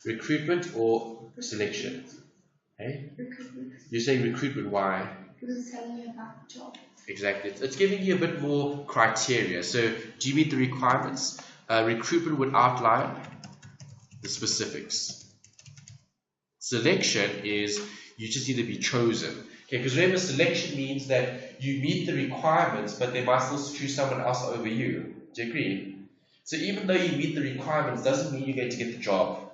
A: Recruitment or selection? Hey?
B: Recruitment.
A: You're saying recruitment, why?
B: Because it's telling you about the job.
A: Exactly. It's giving you a bit more criteria. So, do you meet the requirements? Recruitment would outline the specifics. Selection is you just need to be chosen. Okay, because remember, selection means that you meet the requirements, but they might still choose someone else over you. Do you agree? So even though you meet the requirements, doesn't mean you're going to get the job.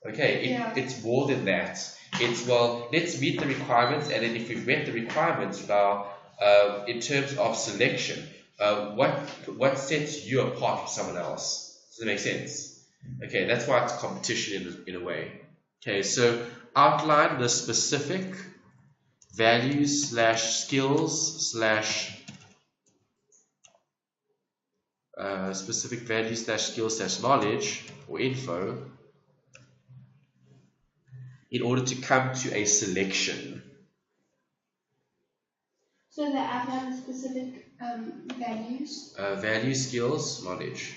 A: Okay, it's more than that. It's, well, let's meet the requirements, and then if we've met the requirements now, in terms of selection, what sets you apart from someone else? Does that make sense? Okay, that's why it's competition in a way. Okay, so outline the specific values / skills / specific values / skills / knowledge or info in order to come to a selection.
B: So they outline specific values?
A: Values, skills, knowledge.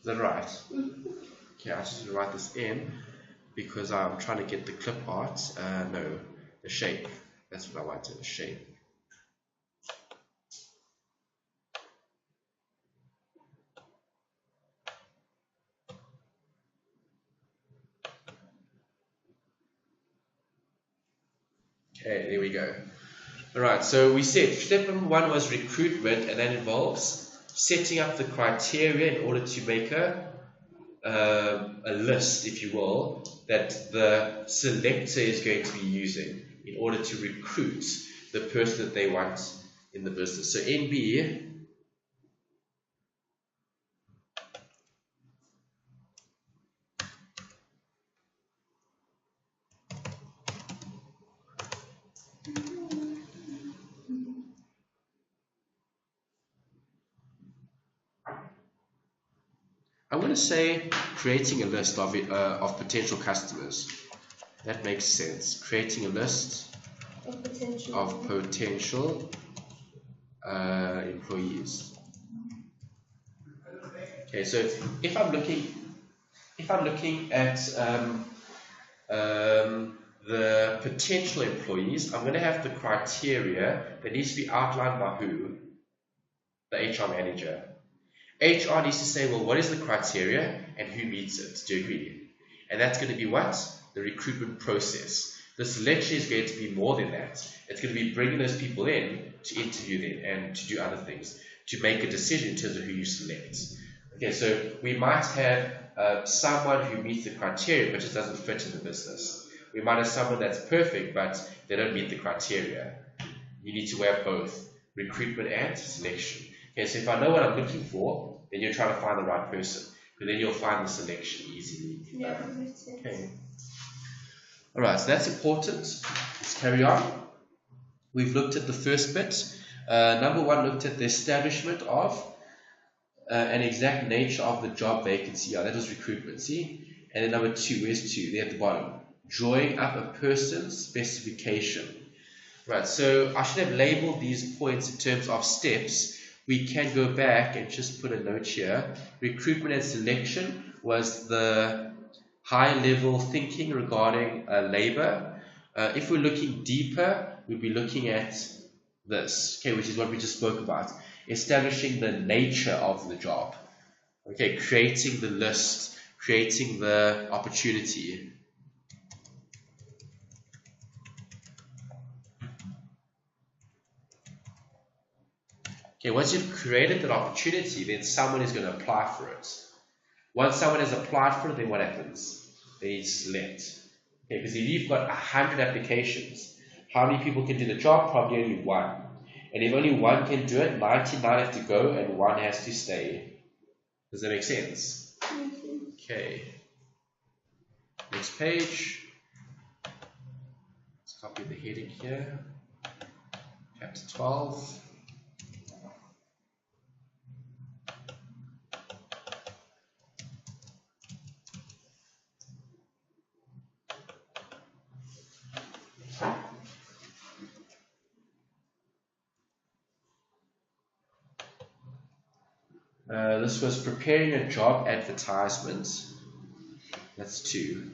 A: Is that right? Okay, I just need to write this in because I'm trying to get the clip art. No, the shape. That's what I wanted, the shape. Okay, there we go. Alright, so we said step number 1 was recruitment, and that involves setting up the criteria in order to make a list, if you will, that the selector is going to be using in order to recruit the person that they want in the business. So NB, I'm going to say creating a list of potential customers. That makes sense. Creating a list of potential employees. Okay, so if I'm looking at the potential employees, I'm going to have the criteria that needs to be outlined by who? The HR manager. HR needs to say, well, what is the criteria and who meets it? Do you agree? And that's going to be what? The recruitment process. The selection is going to be more than that. It's going to be bringing those people in to interview them and to do other things, to make a decision in terms of who you select. Okay, so we might have someone who meets the criteria but just doesn't fit in the business. We might have someone that's perfect but they don't meet the criteria. You need to have both recruitment and selection. Okay, so if I know what I'm looking for, then you're trying to find the right person. But then you'll find the selection easily.
B: Yeah, that makes sense.
A: Okay. Alright, so that's important. Let's carry on. We've looked at the first bit. Number 1 looked at the establishment of an exact nature of the job vacancy. Yeah, that was recruitment, see? And then number 2, where's 2? There at the bottom. Drawing up a person's specification. Right, so I should have labeled these points in terms of steps. We can go back and just put a note here. Recruitment and selection was the high-level thinking regarding labor. If we're looking deeper, we'd be looking at this, okay, which is what we just spoke about. Establishing the nature of the job. Okay, creating the list, creating the opportunity. Okay, once you've created that opportunity, then someone is going to apply for it. Once someone has applied for it, then what happens? They select. Okay, because if you've got 100 applications, how many people can do the job? Probably only one. And if only one can do it, 99 have to go and one has to stay. Does that make sense? Okay. Next page. Let's copy the heading here. Chapter 12. This was preparing a job advertisement. That's 2.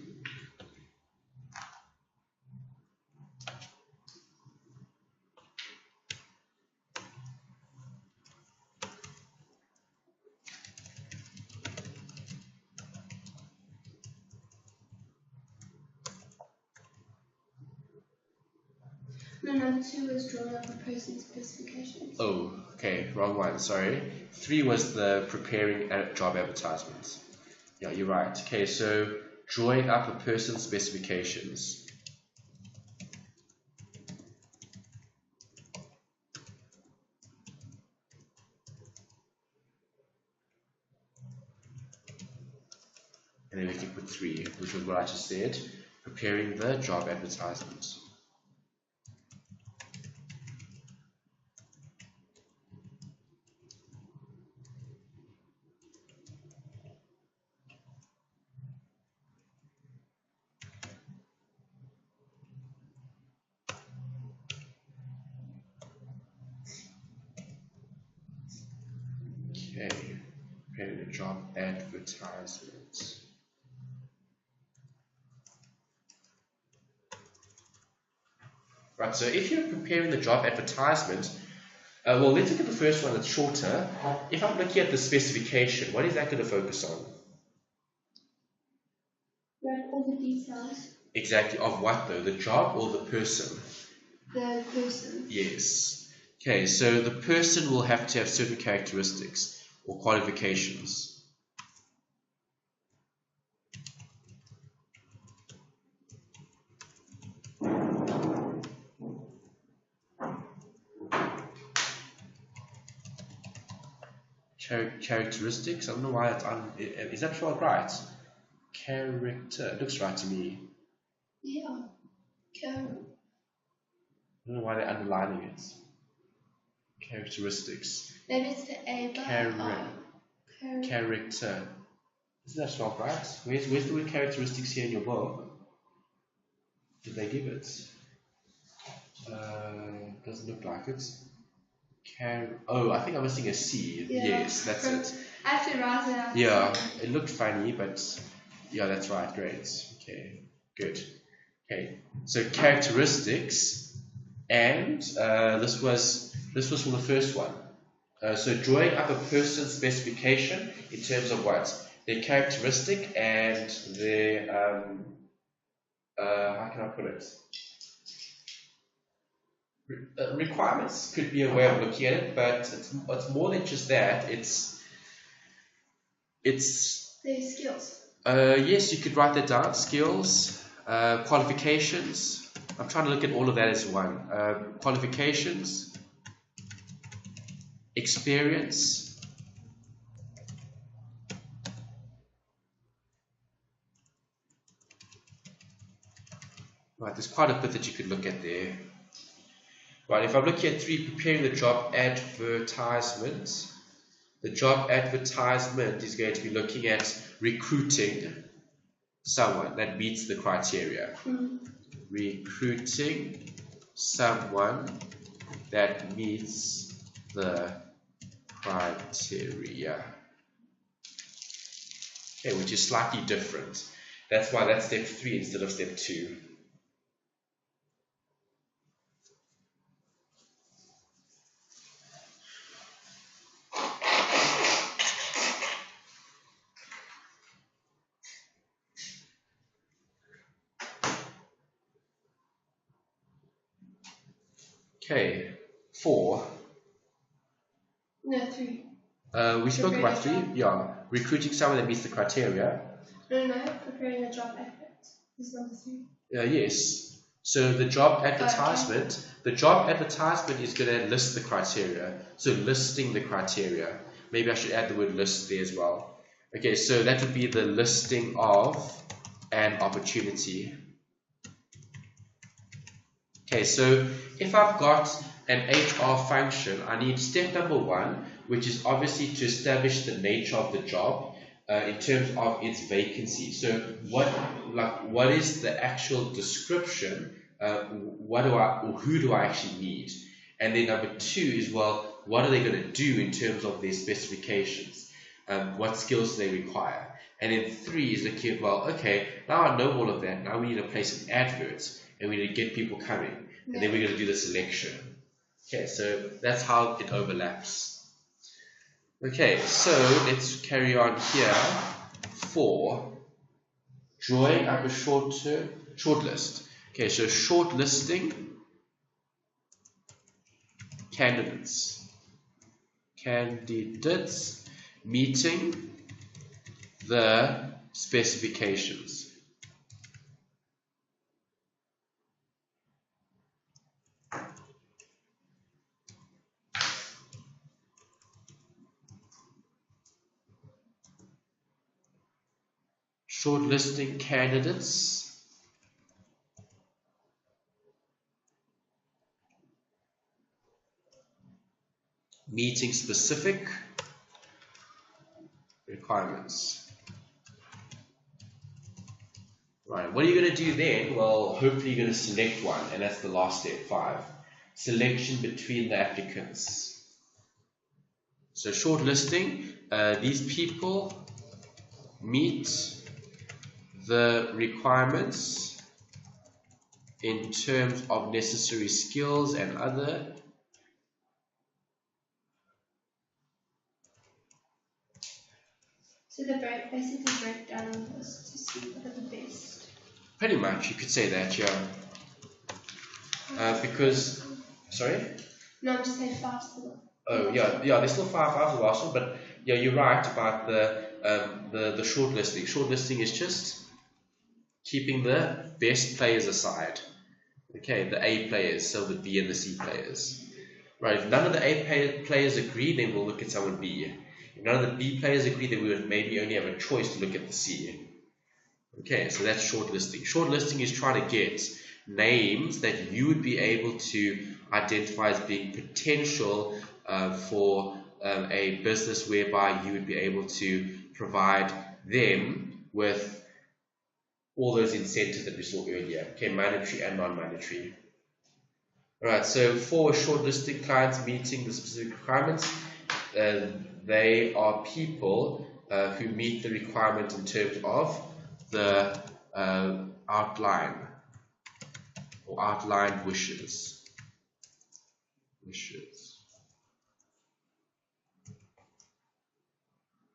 B: No, 2 was drawing up a person's specifications.
A: Oh, okay, wrong one, sorry. 3 was the preparing a job advertisement. Yeah, you're right. Okay, so drawing up a person's specifications. And then we can put 3, which was what I just said. Preparing the job advertisement. Okay, preparing a job advertisement. Right, so if you're preparing the job advertisement, well, let's look at the first one that's shorter. If I'm looking at the specification, what is that going to focus on?
B: Write all the details.
A: Exactly, of what though? The job or the person?
B: The person.
A: Yes. Okay, so the person will have to have certain characteristics or qualifications. Characteristics, I don't know why is that spelled right? Character, it looks right to me.
B: Yeah.
A: I don't know why they're underlining it. Characteristics.
B: Maybe it's the A, but
A: Character. Isn't that spelled right? Where's the word characteristics here in your book? Did they give it? Doesn't look like it. Oh, I think I'm missing a C.
B: Yeah.
A: Yes, that's it.
B: I have to write it out.
A: Yeah, it looked funny, but yeah, that's right. Great. Okay, good. Okay, so characteristics, and this was from the first one. So drawing up a person's specification in terms of what? Their characteristic and their how can I put it? Requirements could be a way of looking at it, but it's more than just that. It's
B: their skills.
A: Yes, you could write that down. Skills, qualifications. I'm trying to look at all of that as one. Qualifications, experience, right, there's quite a bit that you could look at there. Right, if I'm looking at 3, preparing the job advertisement, the job advertisement is going to be looking at recruiting someone that meets the criteria. Recruiting someone that meets the criteria. Okay, which is slightly different. That's why that's step 3 instead of step 2. Okay, 4.
B: No, 3.
A: We spoke
B: Preparing
A: about
B: a
A: 3.
B: job.
A: Yeah, recruiting someone that meets the criteria.
B: No, preparing a job advert is number 3.
A: Yes. So the job
B: Okay.
A: advertisement, is going to list the criteria. So listing the criteria. Maybe I should add the word list there as well. Okay, so that would be the listing of an opportunity. Okay, so if I've got an HR function, I need step number 1, which is obviously to establish the nature of the job in terms of its vacancy. So what is the actual description? Who do I actually need? And then number 2 is, well, what are they going to do in terms of their specifications? What skills do they require? And then 3 is looking at, well, okay, now I know all of that. Now we need to place an advert and we need to get people coming. And then we're going to do the selection. Okay, so that's how it overlaps. Okay, so let's carry on here for drawing up a short list. Okay, so shortlisting candidates meeting the specifications. Shortlisting candidates meeting specific requirements. Right, what are you going to do then? Well, hopefully you're going to select one, and that's the last step, 5. Selection between the applicants. So shortlisting, these people meet the requirements in terms of necessary skills and other.
B: So they basically break down this to see what are the best.
A: Pretty much, you could say that, yeah. Because, sorry?
B: No, I'm just saying 5 still.
A: Oh yeah, there's still 5 hours of last one, but yeah, you're right about the shortlisting. Shortlisting is just keeping the best players aside. Okay, the A players, so the B and the C players. Right, if none of the A players agree, then we'll look at someone B. If none of the B players agree, then we would maybe only have a choice to look at the C. Okay, so that's shortlisting. Shortlisting is trying to get names that you would be able to identify as being potential for a business whereby you would be able to provide them with all those incentives that we saw earlier, okay, monetary and non-monetary. Alright, so for shortlisting clients meeting the specific requirements, they are people who meet the requirement in terms of the outline or outlined wishes.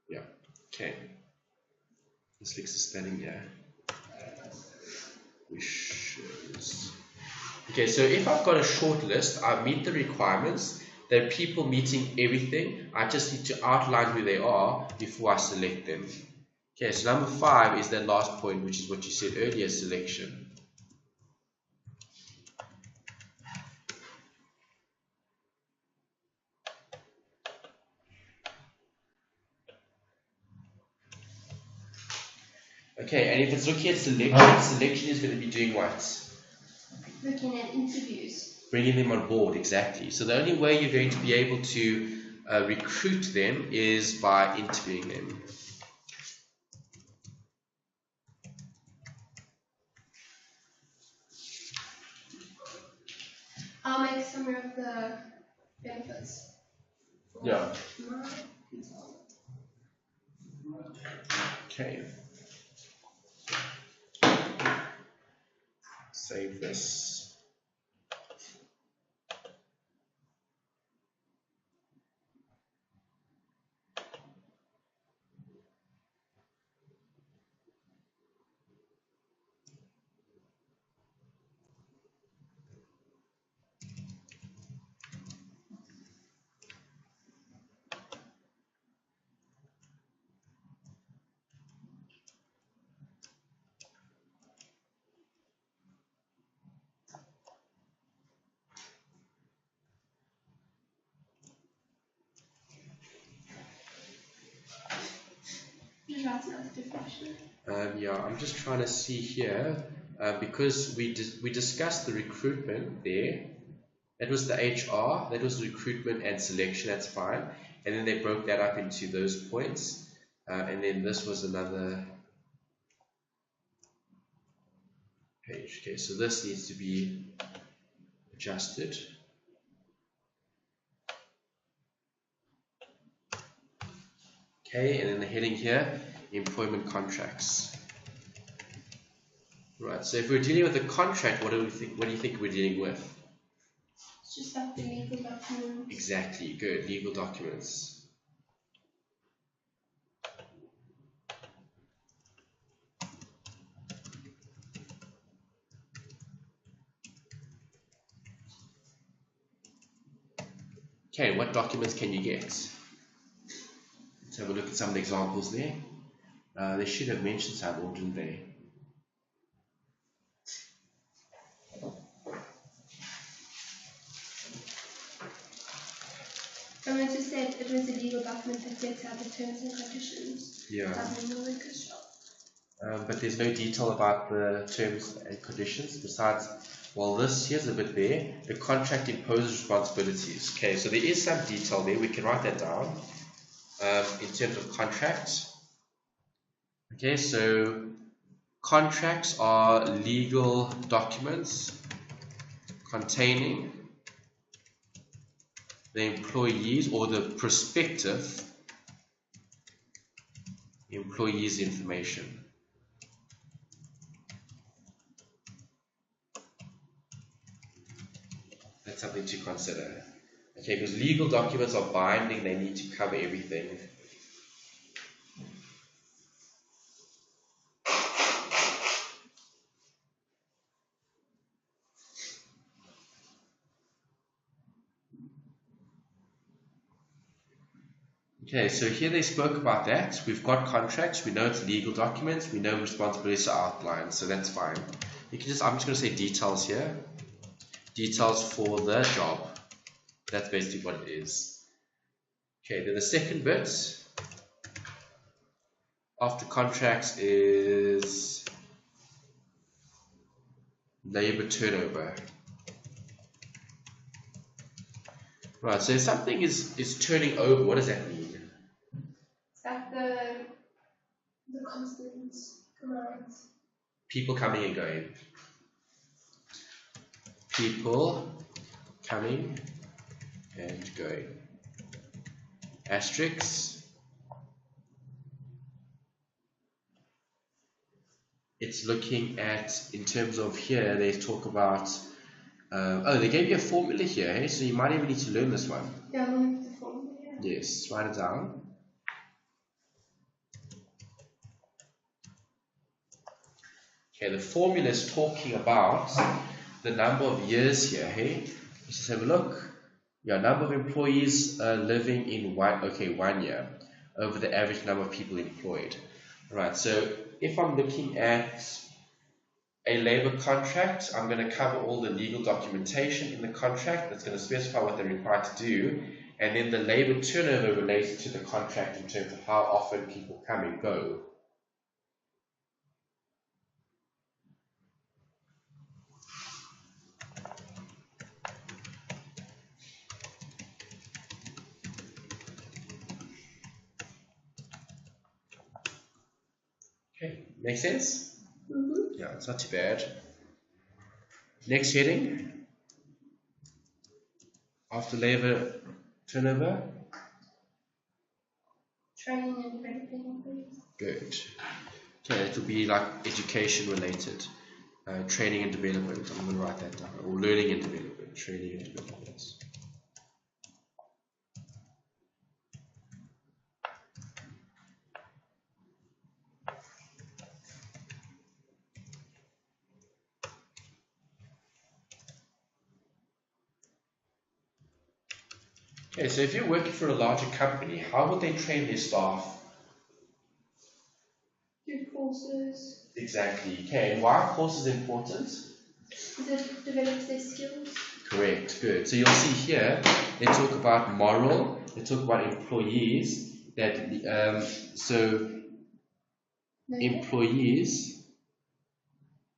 A: Yeah, okay. Let's fix the spelling here. Wishes. Okay, so if I've got a short list, I meet the requirements. There are people meeting everything. I just need to outline who they are before I select them. Okay, so number 5 is that last point, which is what you said earlier, selection. Okay, and if it's looking at selection is going to be doing what?
B: Looking at interviews.
A: Bringing them on board, exactly. So the only way you're going to be able to recruit them is by interviewing them.
B: I'll make a summary of the benefits.
A: Yeah. Okay. Save this.
B: write another definition?
A: Yeah, I'm just trying to see here, because we discussed the recruitment there. That was the HR, that was recruitment and selection, that's fine. And then they broke that up into those points. And then this was another page. Okay, so this needs to be adjusted. Okay, and then the heading here, employment contracts. Right, so if we're dealing with a contract, what do you think we're dealing with?
B: It's just like the legal documents.
A: Exactly, good, legal documents. Okay, what documents can you get? Let's have a look at some of the examples there. They should have mentioned some, or didn't they?
B: Someone just said it was a legal document that sets out the terms and conditions.
A: Yeah.
B: But
A: but there's no detail about the terms and conditions besides, well, here's a bit there. The contract imposes responsibilities. Okay, so there is some detail there. We can write that down in terms of contracts. Okay, so contracts are legal documents containing the employees or the prospective employees' information. That's something to consider. Okay, because legal documents are binding, they need to cover everything. Okay, so here they spoke about that. We've got contracts, we know it's legal documents, we know responsibilities are outlined, so that's fine. I'm just going to say details here. Details for the job. That's basically what it is. Okay, then the second bit after contracts is labor turnover. Right, so if something is turning over, what does that mean?
B: it's like the constant amounts.
A: People coming and going. People coming and going. Asterisks. It's looking at, in terms of here, they talk about, they gave you a formula here, hey? So you might even need to learn this one.
B: Yeah, I'm going to put the formula here.
A: Yes, write it down. Okay, the formula is talking about the number of years here, hey? Let's just have a look. Yeah, number of employees living in 1 year over the average number of people employed. Right, so if I'm looking at a labor contract, I'm going to cover all the legal documentation in the contract that's going to specify what they're required to do, and then the labor turnover relates to the contract in terms of how often people come and go. Okay, make sense?
B: Mm-hmm.
A: Yeah, it's not too bad. Next heading, after labor turnover.
B: Training and developing employees.
A: Good. Okay, it will be like education related, training and development. I'm going to write that down. Or learning and development, training and development. Okay, so if you're working for a larger company, how would they train their staff?
B: Do courses.
A: Exactly. Okay, and why are courses important?
B: Because it develops their skills.
A: Correct, good. So you'll see here, they talk about moral, they talk about employees, that so employees.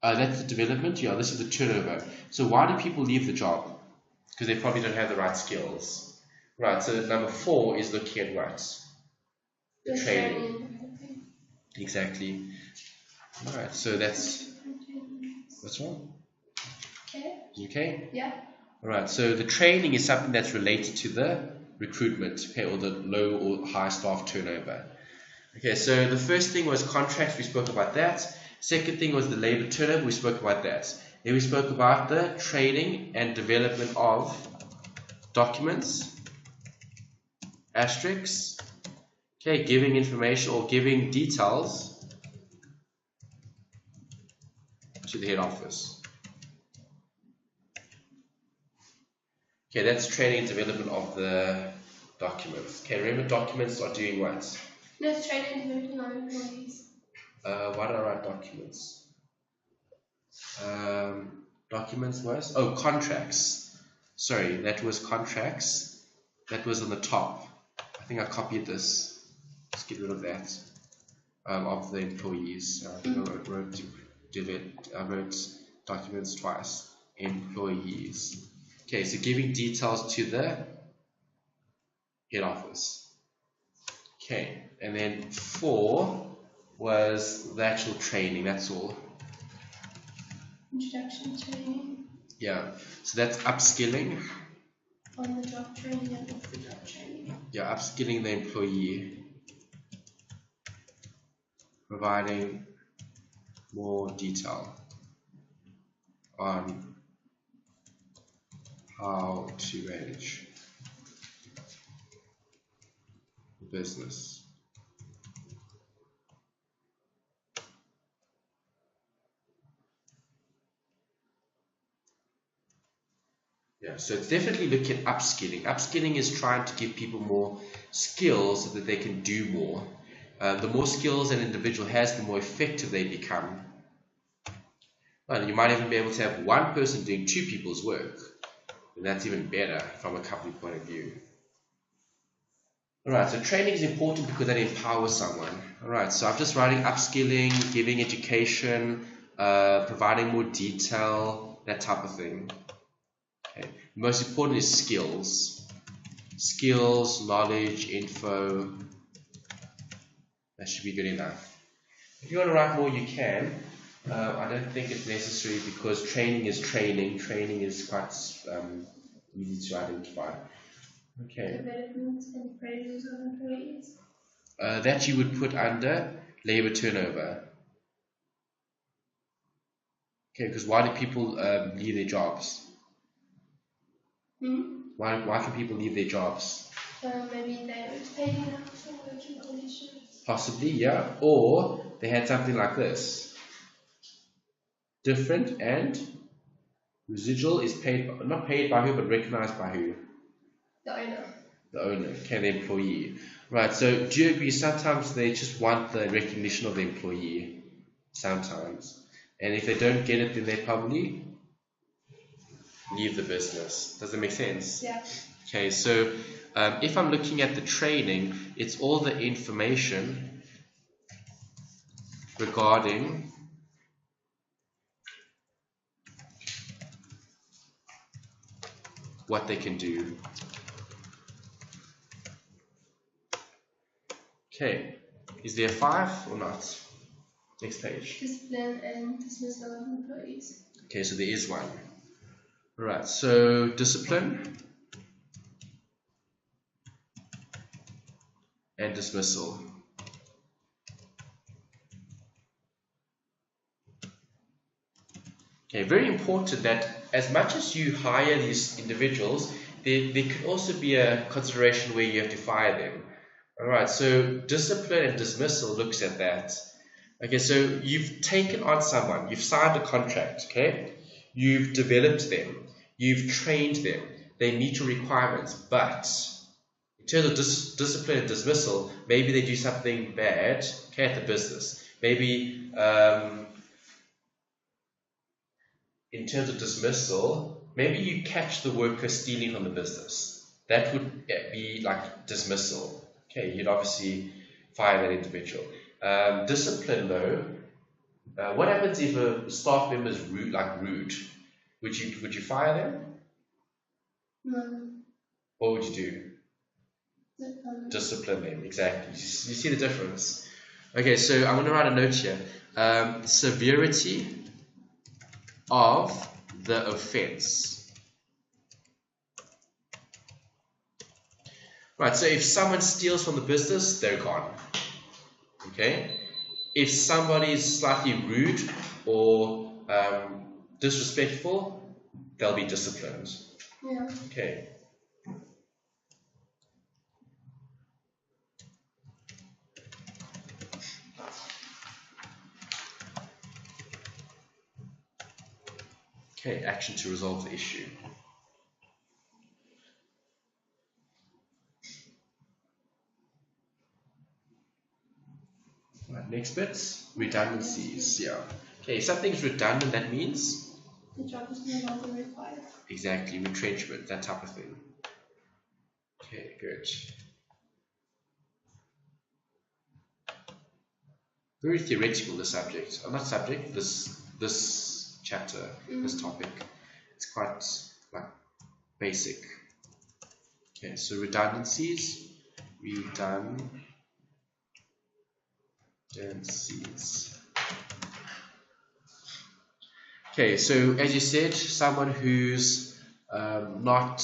A: That's the development. Yeah, this is the turnover. So why do people leave the job? Because they probably don't have the right skills. Right, so number 4 is looking at what? The training. Exactly. Alright, so that's what's wrong? Okay?
B: Yeah.
A: Alright, so the training is something that's related to the recruitment, okay, or the low or high staff turnover. Okay, so the first thing was contracts, we spoke about that. Second thing was the labor turnover, we spoke about that. Then we spoke about the training and development of documents, asterisks, okay, giving information or giving details to the head office. Okay, that's training and development of the documents. Okay, remember documents are doing what?
B: No, it's training and development of employees.
A: Why did I write documents? Documents was? Oh, contracts. Sorry, that was contracts. That was on the top. I think I copied this. Let's get rid of that. Of the employees. I think I wrote documents twice. Employees. Okay, so giving details to the head office. Okay, and then 4 was the actual training, that's all.
B: Introduction training.
A: Yeah, so that's upskilling.
B: On the job training and off the job training.
A: Yeah, upskilling the employee. Providing more detail on how to manage the business. Yeah, so it's definitely looking at upskilling. Upskilling is trying to give people more skills so that they can do more. The more skills an individual has, the more effective they become. Well, you might even be able to have one person doing 2 people's work. And that's even better from a company point of view. Alright, so training is important because that empowers someone. Alright, so I'm just writing upskilling, giving education, providing more detail, that type of thing. Okay. Most important is skills. Skills, knowledge, info. That should be good enough. If you want to write more, you can. I don't think it's necessary because training is training. Training is quite easy to identify. Okay.
B: Development and appraisals of employees.
A: That you would put under labor turnover. Okay, because why do people leave their jobs? Why can people leave their jobs?
B: Maybe they were paid enough for working conditions.
A: Possibly, yeah. Or they had something like this. Different and residual is paid, not paid by who, but recognized by who?
B: The owner.
A: The owner, okay, the employee. Right, so do you agree sometimes they just want the recognition of the employee? Sometimes. And if they don't get it, then they probably leave the business. Does that make sense?
B: Yeah.
A: Okay, so if I'm looking at the training, it's all the information regarding what they can do. Okay, is there 5 or not? Next page.
B: Discipline and dismissal of employees.
A: Okay, so there is 1. Alright, so discipline and dismissal. Okay, very important that as much as you hire these individuals, there could also be a consideration where you have to fire them. Alright, so discipline and dismissal looks at that. Okay, so you've taken on someone, you've signed a contract, okay? You've developed them, you've trained them, they meet your requirements, but in terms of discipline and dismissal, maybe they do something bad, okay, at the business. Maybe in terms of dismissal, maybe you catch the worker stealing from the business. That would be like dismissal. Okay, you'd obviously fire that individual. Discipline though, what happens if a staff member is rude, Would you fire them?
B: No.
A: What would you do? Discipline them, exactly. You see the difference? Okay, so I'm going to write a note here. Severity of the offense. Right, so if someone steals from the business, they're gone. Okay? If somebody is slightly rude or disrespectful, they'll be disciplined.
B: Yeah.
A: Okay. Okay, action to resolve the issue. Right, next bit, redundancies. Yeah. Okay, if something's redundant, that means
B: the job is no longer required.
A: Exactly, retrenchment, that type of thing. Okay, good. Very theoretical, this subject. Not subject, this chapter, this topic. It's quite like basic. Okay, so redundancies. Okay, so as you said, someone who's not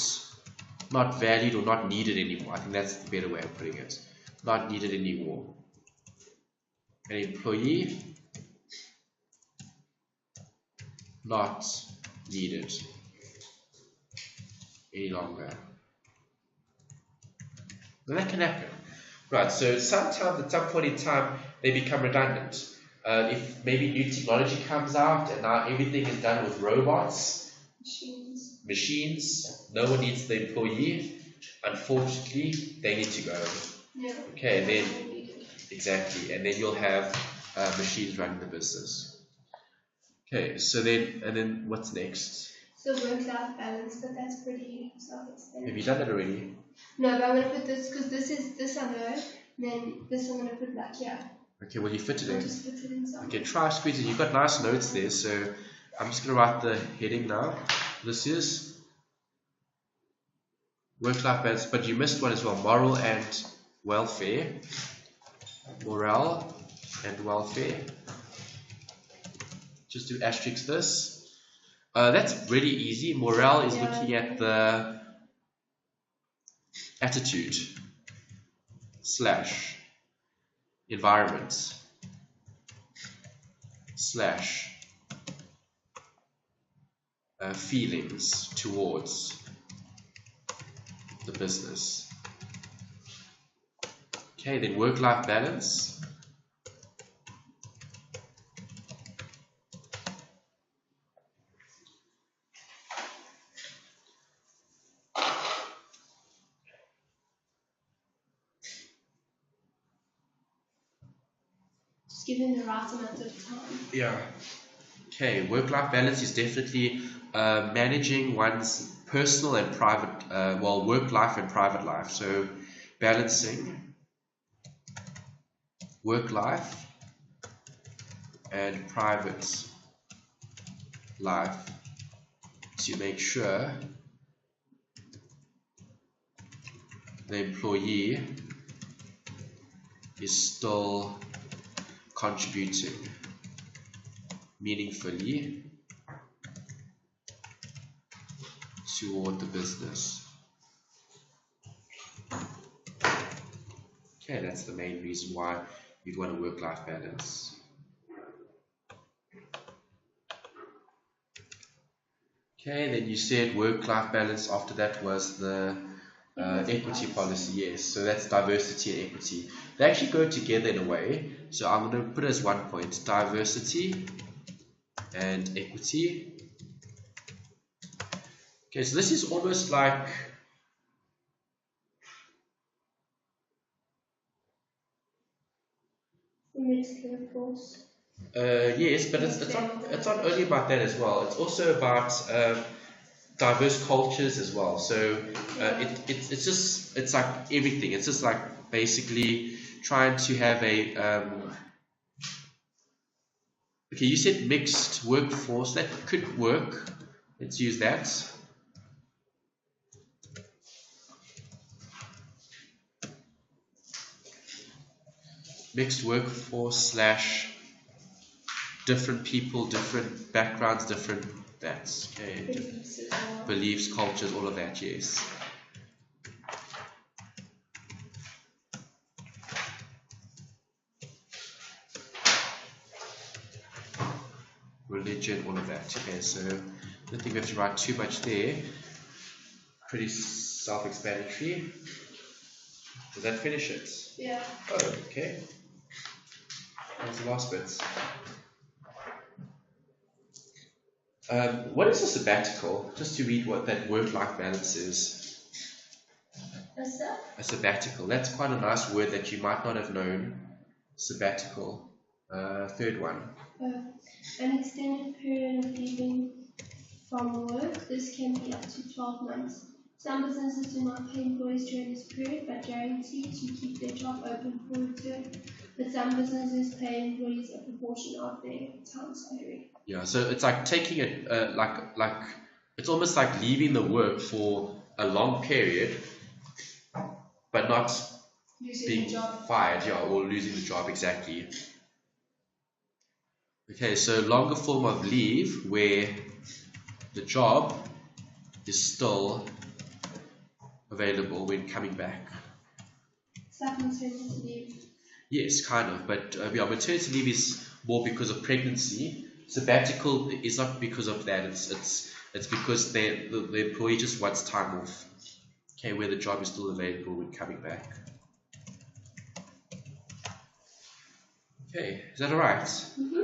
A: valued or not needed anymore. I think that's the better way of putting it. Not needed anymore. An employee not needed any longer. Now that can happen. Right, so sometimes at some point in time they become redundant. If maybe new technology comes out and now everything is done with robots, machines, no one needs the employee, unfortunately they need to go.
B: Yeah.
A: Okay, then exactly, and then you'll have machines running the business. Okay, so then what's next?
B: So work-life balance, but that's pretty self-explanatory.
A: Have you done that already?
B: No, but I'm going to put this, because this I know, then this I'm going to put back here.
A: Okay, well you fit it in.
B: I'll just fit it in somewhere.
A: Okay, try squeezing. You've got nice notes there, so I'm just going to write the heading now. This is work-life balance, but you missed one as well, moral and welfare. Morale and welfare. Just to asterisk this. That's really easy. Morale is looking at the attitude / environment / feelings towards the business. Okay, then work-life balance.
B: Just given the right amount of time.
A: Yeah. Okay, work-life balance is definitely managing one's personal and private, work life and private life. So balancing work life and private life to make sure the employee is still contributing meaningfully toward the business. Okay, that's the main reason why you'd want a work-life balance. Okay, then you said work-life balance. After that was the equity policy. Yes, so that's diversity and equity. They actually go together in a way. So I'm going to put it as one point: diversity and equity. Okay, so this is almost like yes, but it's not only about that as well. It's also about diverse cultures as well. So it's like everything. It's just like basically trying to have a okay, you said mixed workforce. That could work. Let's use that. Mixed workforce slash different people, different backgrounds, different that's okay. Beliefs, cultures, all of that, yes. Religion, all of that. Okay, so I don't think we have to write too much there. Pretty self-explanatory. Does that finish it?
B: Yeah.
A: Oh, okay. That was the last bit. What is a sabbatical? Just to read what that work-life balance is.
B: What's that?
A: A sabbatical. That's quite a nice word that you might not have known. Sabbatical. Third one.
B: An extended period of leaving from work. This can be up to 12 months. Some businesses do not pay employees during this period, but guarantee to keep their job open for return. But some businesses pay employees a proportion of their time salary.
A: Yeah, so it's like taking it, like it's almost like leaving the work for a long period, but not being fired, yeah, or losing the job, exactly. Okay, so longer form of leave where the job is still available when coming back.
B: It's like maternity leave.
A: Yes, kind of, but yeah, maternity leave is more because of pregnancy. Sabbatical is not because of that. It's because the employee just wants time off. Okay, where the job is still available when coming back. Okay, is that alright?
B: Mm-hmm.